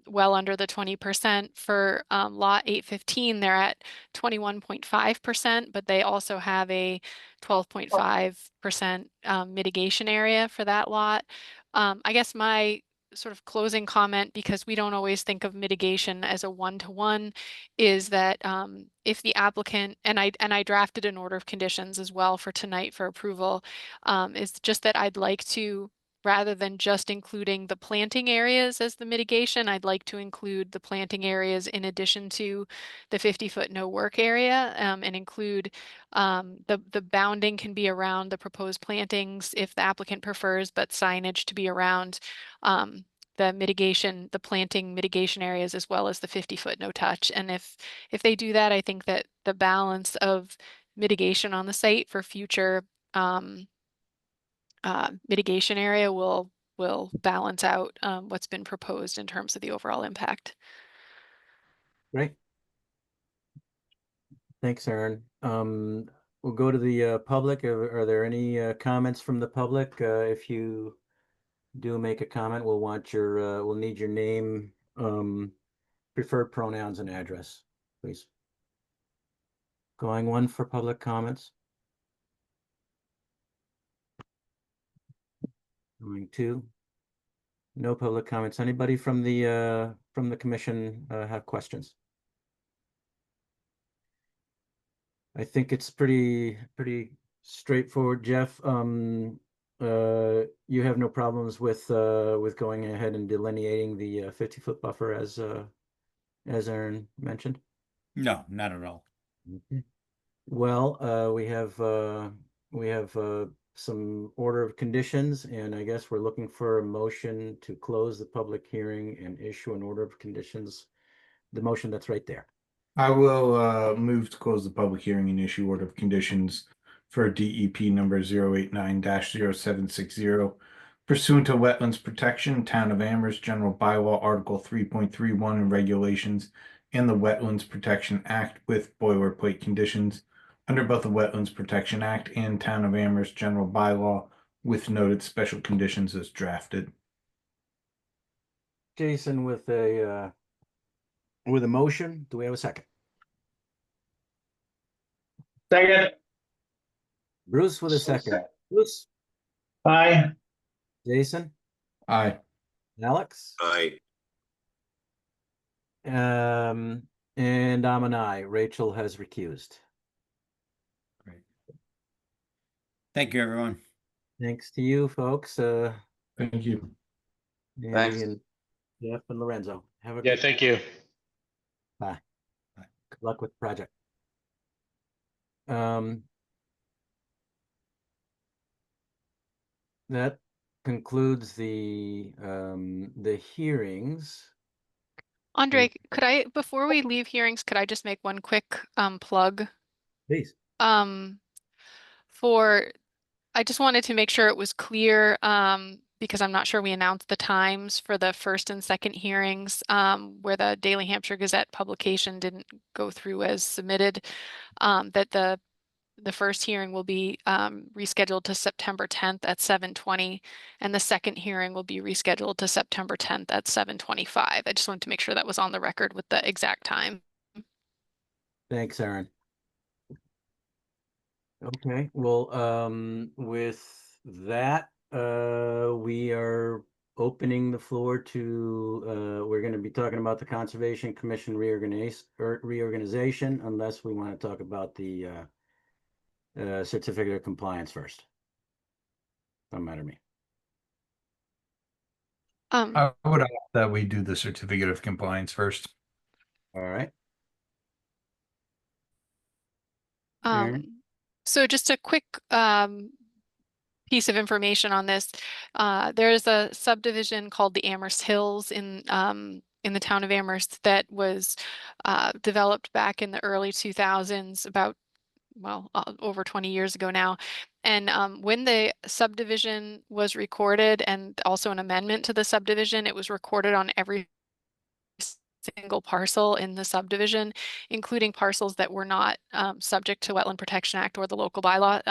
well under the 20%. For lot 815, they're at 21.5%, but they also have a 12.5% mitigation area for that lot. I guess my sort of closing comment, because we don't always think of mitigation as a one-to-one, is that if the applicant, and I drafted an order of conditions as well for tonight for approval, is just that I'd like to, rather than just including the planting areas as the mitigation, I'd like to include the planting areas in addition to the 50-foot no work area, and include the bounding can be around the proposed plantings if the applicant prefers, but signage to be around the planting mitigation areas, as well as the 50-foot no touch. And if they do that, I think that the balance of mitigation on the site for future mitigation area will balance out what's been proposed in terms of the overall impact. Great. Thanks, Aaron. We'll go to the public. Are there any comments from the public? If you do make a comment, we'll need your name, preferred pronouns, and address, please. Going one for public comments. Going two. No public comments. Anybody from the commission have questions? I think it's pretty straightforward, Jeff. You have no problems with going ahead and delineating the 50-foot buffer as Aaron mentioned? No, not at all. Okay. Well, we have some order of conditions, and I guess we're looking for a motion to close the public hearing and issue an order of conditions. The motion that's right there. I will move to close the public hearing and issue order of conditions for DEP number 089-0760 pursuant to Wetlands Protection, Town of Amherst General Bylaw Article 3.31 and regulations, and the Wetlands Protection Act with boilerplate conditions under both the Wetlands Protection Act and Town of Amherst General Bylaw with noted special conditions as drafted. Jason with a motion. Do we have a second? Second. Bruce with a second. Bruce, Aye. Jason, Aye. Alex, Aye. and I'm an aye. Rachel has recused. Thank you, everyone. Thanks to you, folks. Thank you. Andy Thanks. and Jeff and Lorenzo. Have a Yeah, good thank you. bye. Bye. Good luck with the project. That concludes the hearings. Andre, could I, before we leave hearings, could I just make one quick plug? Please. I just wanted to make sure it was clear, because I'm not sure we announced the times for the first and second hearings, where the Daily Hampshire Gazette publication didn't go through as submitted, that the first hearing will be rescheduled to September 10th at 7:20, and the second hearing will be rescheduled to September 10th at 7:25. I just wanted to make sure that was on the record with the exact time. Thanks, Aaron. Okay, well, with that, we are opening the floor to, we're going to be talking about the Conservation Commission reorganization, unless we want to talk about the certificate of compliance first. Don't matter to me. I would ask that we do the certificate of compliance first. All right. So just a quick piece of information on this. There is a subdivision called the Amherst Hills in the town of Amherst that was developed back in the early 2000s, about, well, over 20 years ago now. And when the subdivision was recorded, and also an amendment to the subdivision, it was recorded on every single parcel in the subdivision, including parcels that were not subject to Wetland Protection Act or the local bylaw,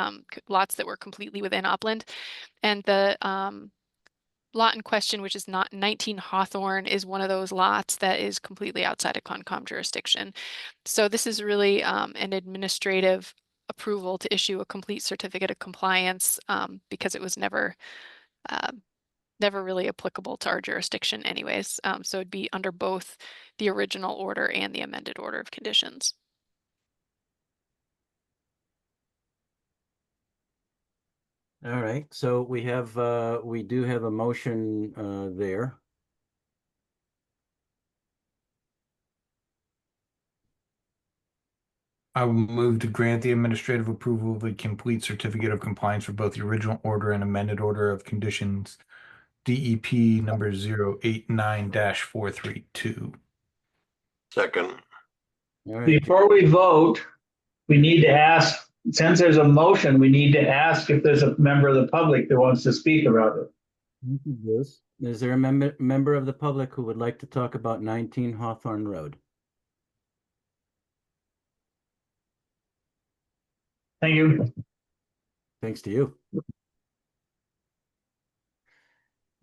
lots that were completely within upland. And the lot in question, which is not 19 Hawthorne, is one of those lots that is completely outside of Concom jurisdiction. So this is really an administrative approval to issue a complete certificate of compliance, because it was never really applicable to our jurisdiction anyways. So it'd be under both the original order and the amended order of conditions. All right, so we have, we do have a motion there. I will move to grant the administrative approval of a complete certificate of compliance for both the original order and amended order of conditions DEP number 089-432. Second. All right. Before we vote, we need to ask, since there's a motion, we need to ask if there's a member of the public that wants to speak about it. Yes. Is there a member of the public who would like to talk about 19 Hawthorne Road? Thank you. Thanks to you.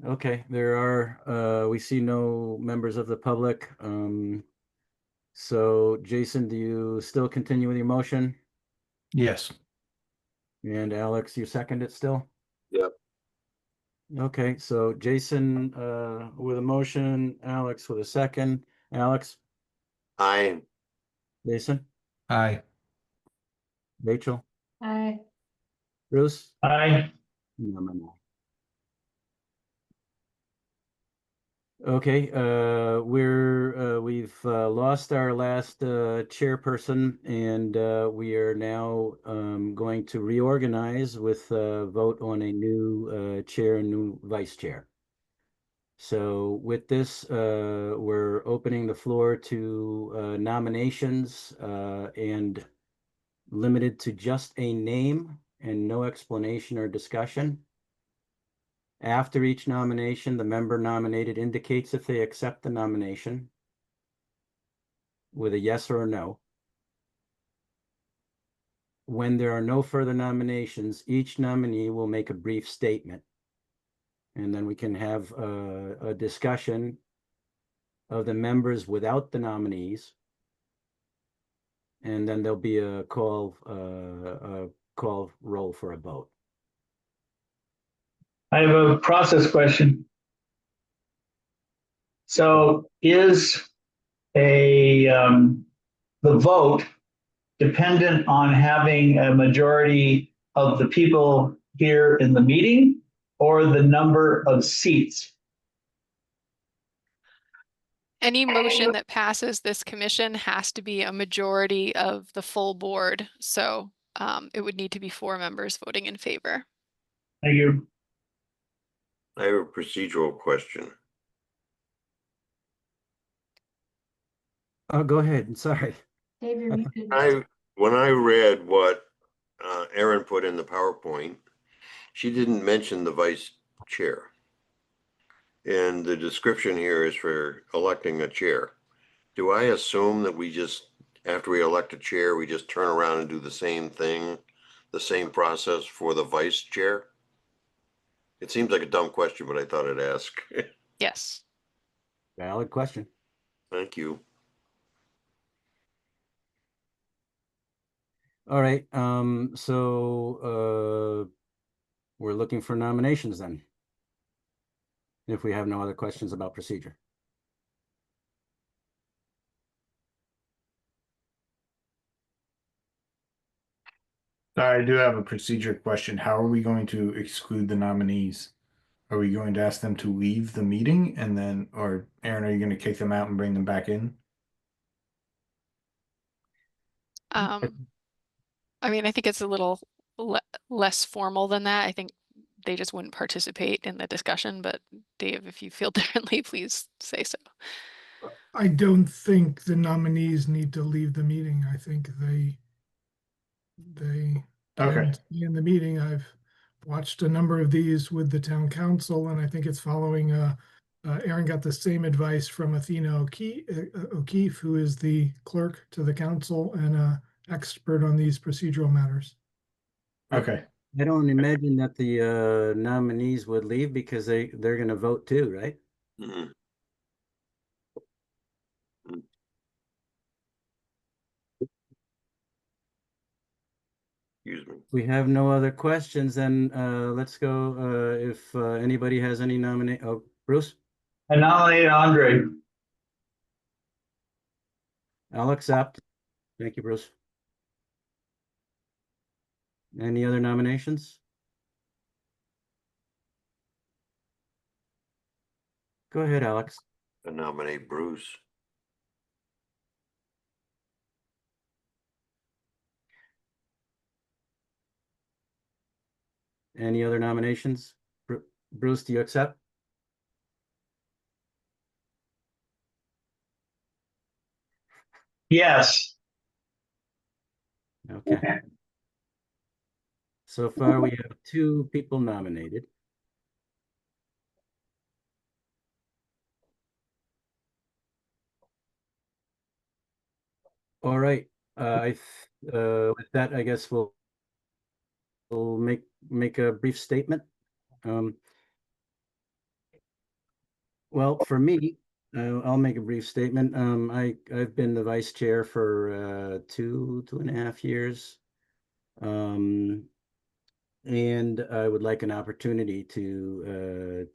Okay, there are, we see no members of the public. So Jason, do you still continue with your motion? Yes. And Alex, you second it still? Yep. Okay, so Jason with a motion, Alex with a second. Alex? Aye. Jason? Aye. Rachel? Aye. Bruce? Aye. No. Okay, we've lost our last chairperson, and we are now going to reorganize with a vote on a new chair and new vice chair. So with this, we're opening the floor to nominations and limited to just a name and no explanation or discussion. After each nomination, the member nominated indicates if they accept the nomination with a yes or a no. When there are no further nominations, each nominee will make a brief statement. And then we can have a discussion of the members without the nominees. And then there'll be a call call roll for a vote. I have a process question. So is the vote dependent on having a majority of the people here in the meeting or the number of seats? Any motion that passes this commission has to be a majority of the full board. So it would need to be 4 members voting in favor. Thank you. I have a procedural question. Oh, go ahead. Sorry. Dave, you're muted. When I read what Erin put in the PowerPoint, she didn't mention the vice chair. And the description here is for electing a chair. Do I assume that we just, after we elect a chair, we just turn around and do the same thing, the same process for the vice chair? It seems like a dumb question, but I thought I'd ask. Yes. Valid question. Thank you. All right. So we're looking for nominations then, if we have no other questions about procedure. I do have a procedure question. How are we going to exclude the nominees? Are we going to ask them to leave the meeting and then, or Aaron, are you going to kick them out and bring them back in? I mean, I think it's a little less formal than that. I think they just wouldn't participate in the discussion, but Dave, if you feel differently, please say so. I don't think the nominees need to leave the meeting. I think they can stay in the meeting. I've watched a number of these with the town council, and I think it's following Aaron got the same advice from Athena O'Keefe, who is the clerk to the council and expert on these procedural matters. Okay. I don't imagine that the nominees would leave because they're going to vote too, right? Mm-hmm. Excuse me. We have no other questions, then let's go. If anybody has any nominate, oh, Bruce? I nominate Andre. I'll accept. Thank you, Bruce. Any other nominations? Go ahead, Alex. I nominate Bruce. Any other nominations? Bruce, do you accept? Yes. Okay. So far, we have 2 people nominated. All right. With that, I guess we'll make a brief statement. Well, for me, I'll make a brief statement. I've been the vice chair for 2.5 years. And I would like an opportunity to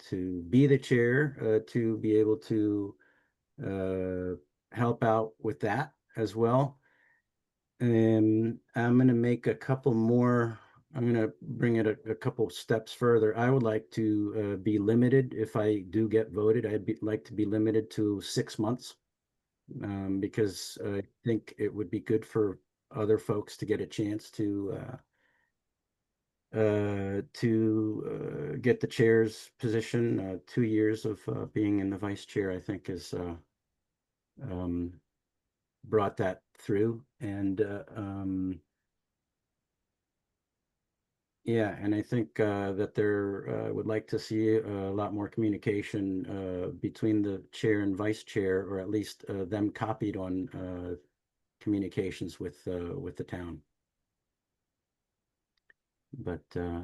be the chair, to be able to help out with that as well. And I'm going to make a couple more. I'm going to bring it a couple steps further. I would like to be limited. If I do get voted, like to be limited to 6 months, because I think it would be good for other folks to get a chance to get the chair's position. 2 years of being in the vice chair, I think, is brought that through. And yeah, and I think that there would like to see a lot more communication between the chair and vice chair, or at least them copied on communications with the town. But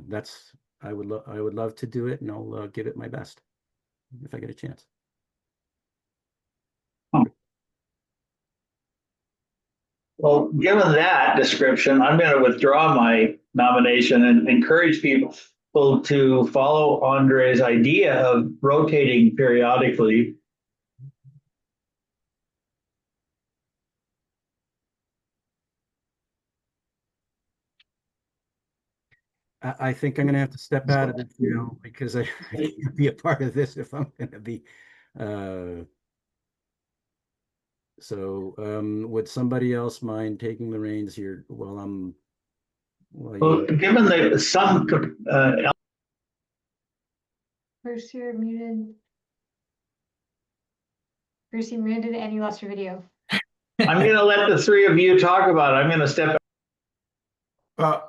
that's, I would love to do it, and I'll give it my best if I get a chance. Well, given that description, I'm going to withdraw my nomination and encourage people to follow Andre's idea of rotating periodically. I think I'm gonna have to step out of this now because I can't be a part of this if I'm gonna be, so, would somebody else mind taking the reins here while I'm, Well, given the some, Bruce, you're muted. Bruce, you're muted and you lost your video. I'm gonna let the three of you talk about it. I'm gonna step. Four?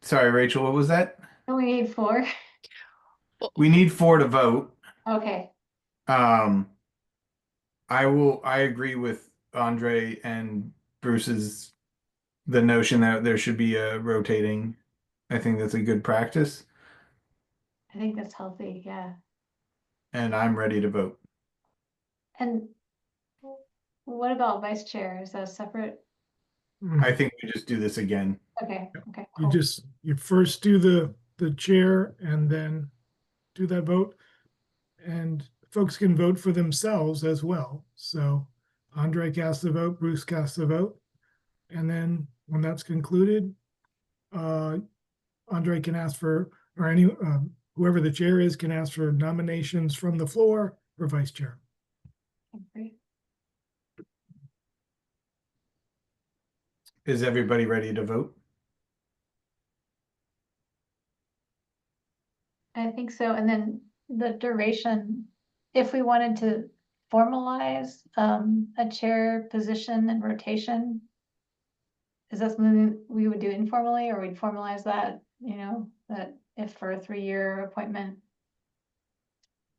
Sorry, Rachel, what was that? Only need four. We need 4 to vote. Okay. I agree with Andre and Bruce's, the notion that there should be a rotating. I think that's a good practice, I think that's healthy, yeah. and I'm ready to vote. And what about vice chair? Is that separate? I think we just do this again. Okay, okay, You cool. you first do the chair and then do that vote. And folks can vote for themselves as well. So Andre casts the vote, Bruce casts the vote. And then when that's concluded, Andre can ask for, or any, whoever the chair is can ask for nominations from the floor for vice chair. Great. Is everybody ready to vote? I think so. And then the duration, if we wanted to formalize a chair position and rotation, is that something we would do informally, or we'd formalize that, you know, that if for a 3-year appointment,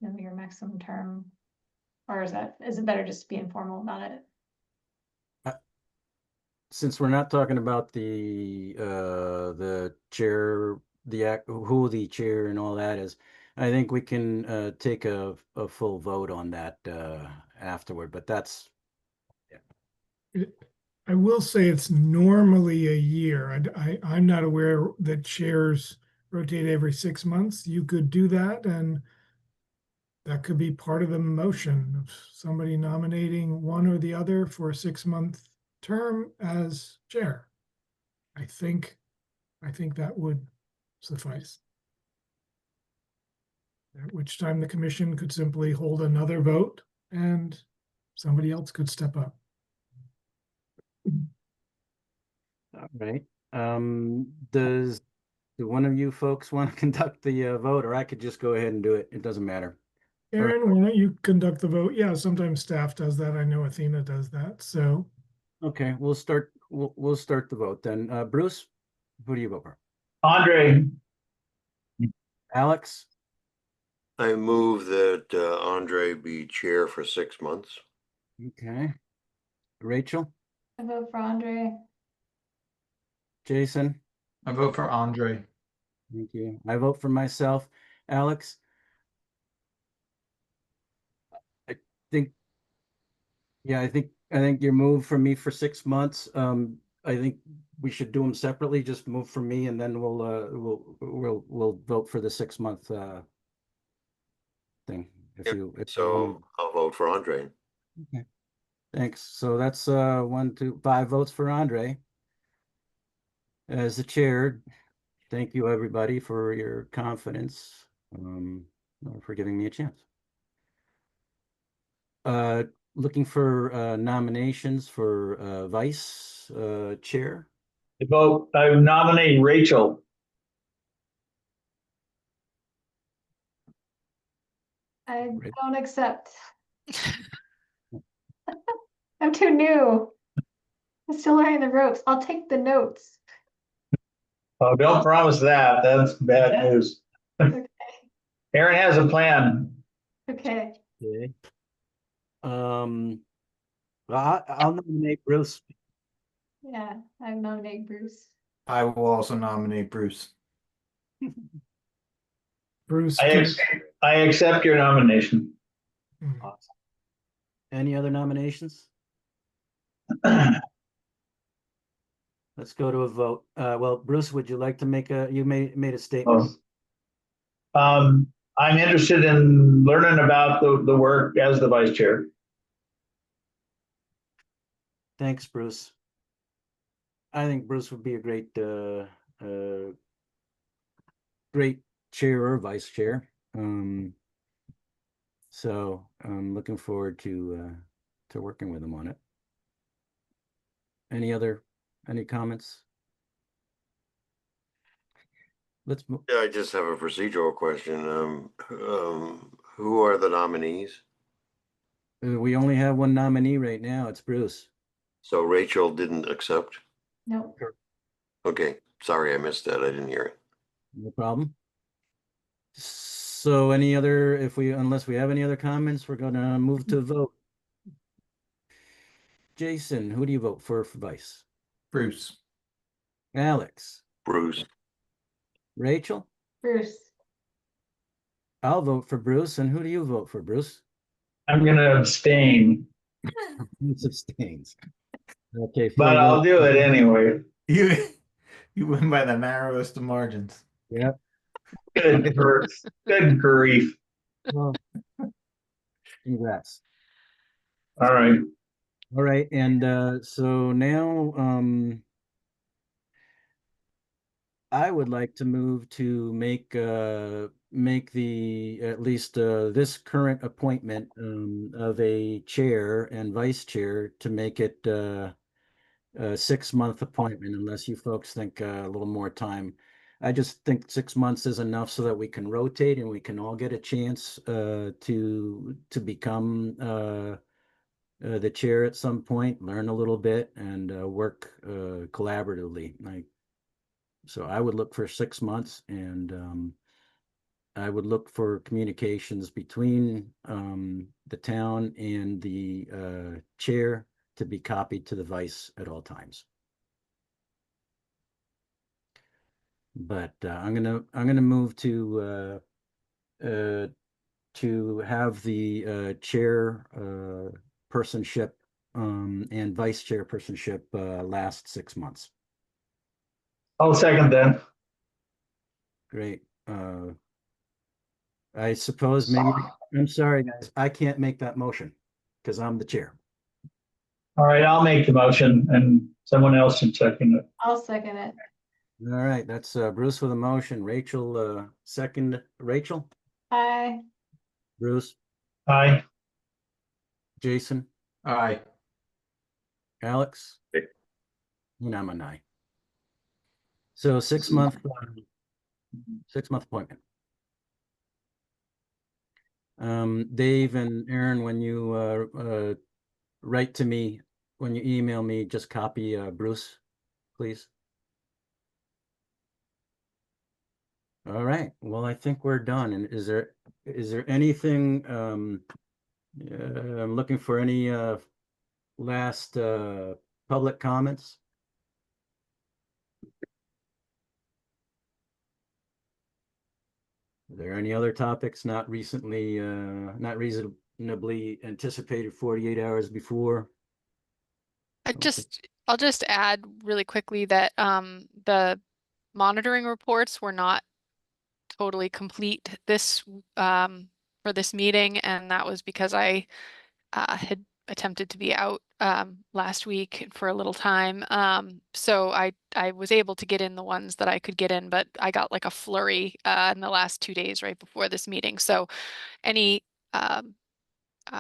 then your maximum term, or is it better just to be informal about it? Since we're not talking about the chair, who the chair and all that is, I think we can take a full vote on that afterward, but that's, I will say it's normally a year. I'm not aware that chairs rotate every 6 months. You could do that, and that could be part of the motion of somebody nominating one or the other for a 6-month term as chair. I think that would suffice. At which time the commission could simply hold another vote and somebody else could step up. all right. Do one of you folks want to conduct the vote, or I could just go ahead and do it? It doesn't matter. Aaron, why don't you conduct the vote? Yeah, sometimes staff does that. I know Athena does that, so. Okay, we'll start the vote then. Bruce, who do you vote for? Andre. Alex? I move that Andre be chair for 6 months. Okay. Rachel? I vote for Andre. Jason? I vote for Andre. Thank you. I vote for myself. Alex? I think your move for me for 6 months. I think we should do them separately. Just move for me, and then we'll vote for the 6-month thing. So I'll vote for Andre. Okay. Thanks. So that's 1, 2, 5 votes for Andre as the chair. Thank you, everybody, for your confidence, for giving me a chance. Looking for nominations for vice chair. I nominate Rachel. I don't accept. I'm too new. I'm still learning the ropes. I'll take the notes. Oh, don't promise that. That's bad news. Okay. Aaron has a plan. Okay. Okay. Well, I'll nominate Bruce. Yeah, I nominate Bruce. I will also nominate Bruce. Bruce. I accept your nomination. Awesome. Any other nominations? Let's go to a vote. Well, Bruce, would you like to make you made a statement? I'm interested in learning about the work as the vice chair. Thanks, Bruce. I think Bruce would be a great chair or vice chair. So I'm looking forward to working with him on it. Any comments? Let's move. Yeah, I just have a procedural question. Who are the nominees? We only have one nominee right now. It's Bruce. So Rachel didn't accept? No. Okay, sorry, I missed that. I didn't hear it. No problem. So unless we have any other comments, we're gonna move to vote. Jason, who do you vote for vice? Bruce. Alex. Bruce. Rachel? Bruce. I'll vote for Bruce. And who do you vote for, Bruce? I'm going to abstain. Bruce abstains. Okay. But I'll do it anyway. You win by the narrowest of margins. Yep. Good grief. Well, congrats. All right. All right. And so now I would like to move to make the at least this current appointment of a chair and vice chair to make it a 6-month appointment, unless you folks think a little more time. I just think 6 months is enough so that we can rotate and we can all get a chance to become the chair at some point, learn a little bit, and work collaboratively. So I would look for 6 months, and I would look for communications between the town and the chair to be copied to the vice at all times. But I'm gonna move to have the chair personship and vice chair personship last 6 months. I'll second that. Great. I suppose maybe, I'm sorry, guys, I can't make that motion because I'm the chair. All right, I'll make the motion and someone else can second it. I'll second it. All right, that's Bruce with a motion. Rachel, second. Rachel? Aye. Bruce? Aye. Jason? Aye. Alex? And I'm an aye. So 6-month appointment. Dave and Aaron, when you write to me, when you email me, just copy Bruce, please. All right. Well, I think we're done. And is there anything? I'm looking for any last public comments. Are there any other topics not reasonably anticipated 48 hours before? I'll just add really quickly that the monitoring reports were not totally complete this for this meeting, and that was because I had attempted to be out last week for a little time. So I was able to get in the ones that I could get in, but I got like a flurry in the last 2 days right before this meeting. So any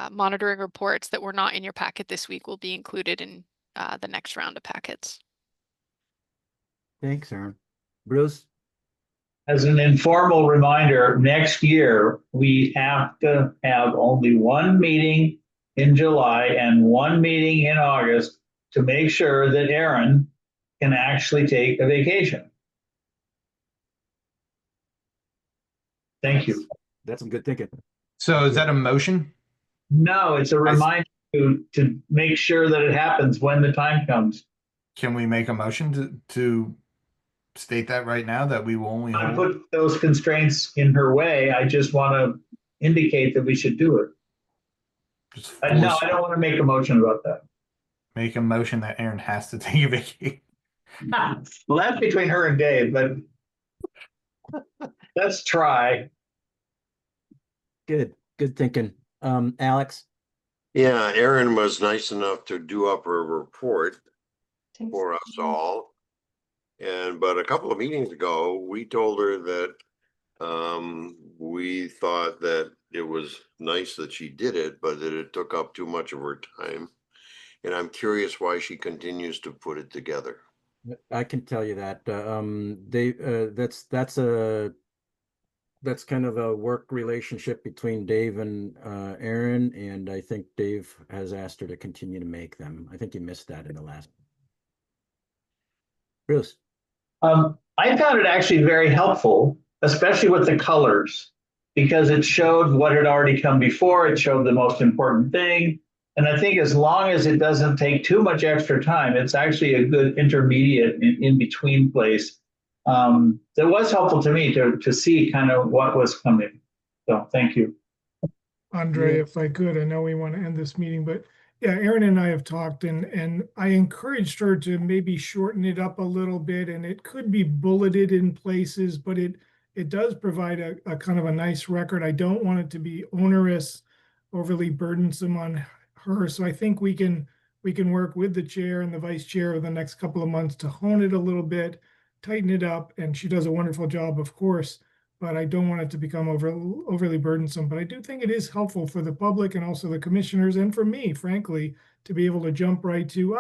monitoring reports that were not in your packet this week will be included in the next round of packets. Thanks, Aaron. Bruce? As an informal reminder, next year, we have to have only one meeting in July and one meeting in August to make sure that Aaron can actually take a vacation. Thank you. That's some good thinking. So is that a motion? No, it's a reminder to make sure that it happens when the time comes. Can we make a motion to state that right now, that we will only I hold? put those constraints in her way. I just want to indicate that we should do it. No, I don't want to make a motion about that. make a motion that Aaron has to take a vacation. Well, that's between her and Dave, but let's try. Good thinking. Alex? Yeah, Erin was nice enough to do up her report for us all. But a couple of meetings ago, we told her that we thought that it was nice that she did it, but that it took up too much of her time. And I'm curious why she continues to put it together. I can tell you that. That's kind of a work relationship between Dave and Aaron, and I think Dave has asked her to continue to make them. I think you missed that in the last. Bruce? I found it actually very helpful, especially with the colors, because it showed what had already come before. It showed the most important thing. And I think as long as it doesn't take too much extra time, it's actually a good intermediate in between place. That was helpful to me to see kind of what was coming. So thank you. Andre, if I could, I know we want to end this meeting, but yeah, Aaron and I have talked and I encouraged her to maybe shorten it up a little bit, and it could be bulleted in places, but it does provide a kind of a nice record. I don't want it to be onerous, overly burdensome on her. So I think we can work with the chair and the vice chair over the next couple of months to hone it a little bit, tighten it up, and she does a wonderful job, of course, but I don't want it to become overly burdensome. But I do think it is helpful for the public and also the commissioners, and for me, frankly, to be able to jump right to,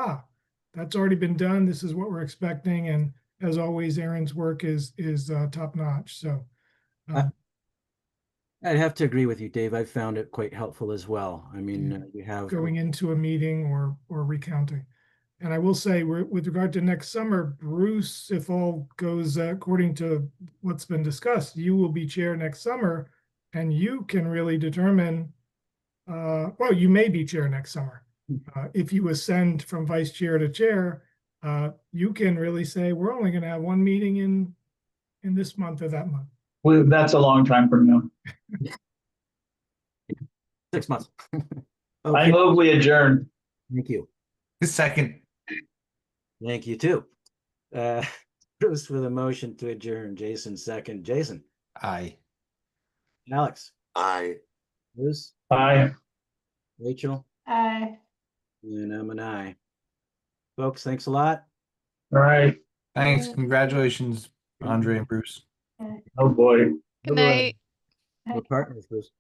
that's already been done. This is what we're expecting. And as always, Aaron's work is top notch. So I'd have to agree with you, Dave. I've found it quite helpful as well. I mean, you have going into a meeting or recounting. And I will say, with regard to next summer, Bruce, if all goes according to what's been discussed, you will be chair next summer, and you can really determine, well, you may be chair next summer. If you ascend from vice chair to chair, you can really say, we're only going to have one meeting in this month or that month. Well, that's a long time from now. 6 months. I move we adjourn. Thank you. Second. Thank you too. Bruce with a motion to adjourn. Jason second. Jason? Aye. Alex? Aye. Bruce? Aye. Rachel? Aye. And I'm an aye. Folks, thanks a lot. All right. Thanks. Congratulations, Andre and Bruce. Oh boy. Good night. We're partners, Bruce.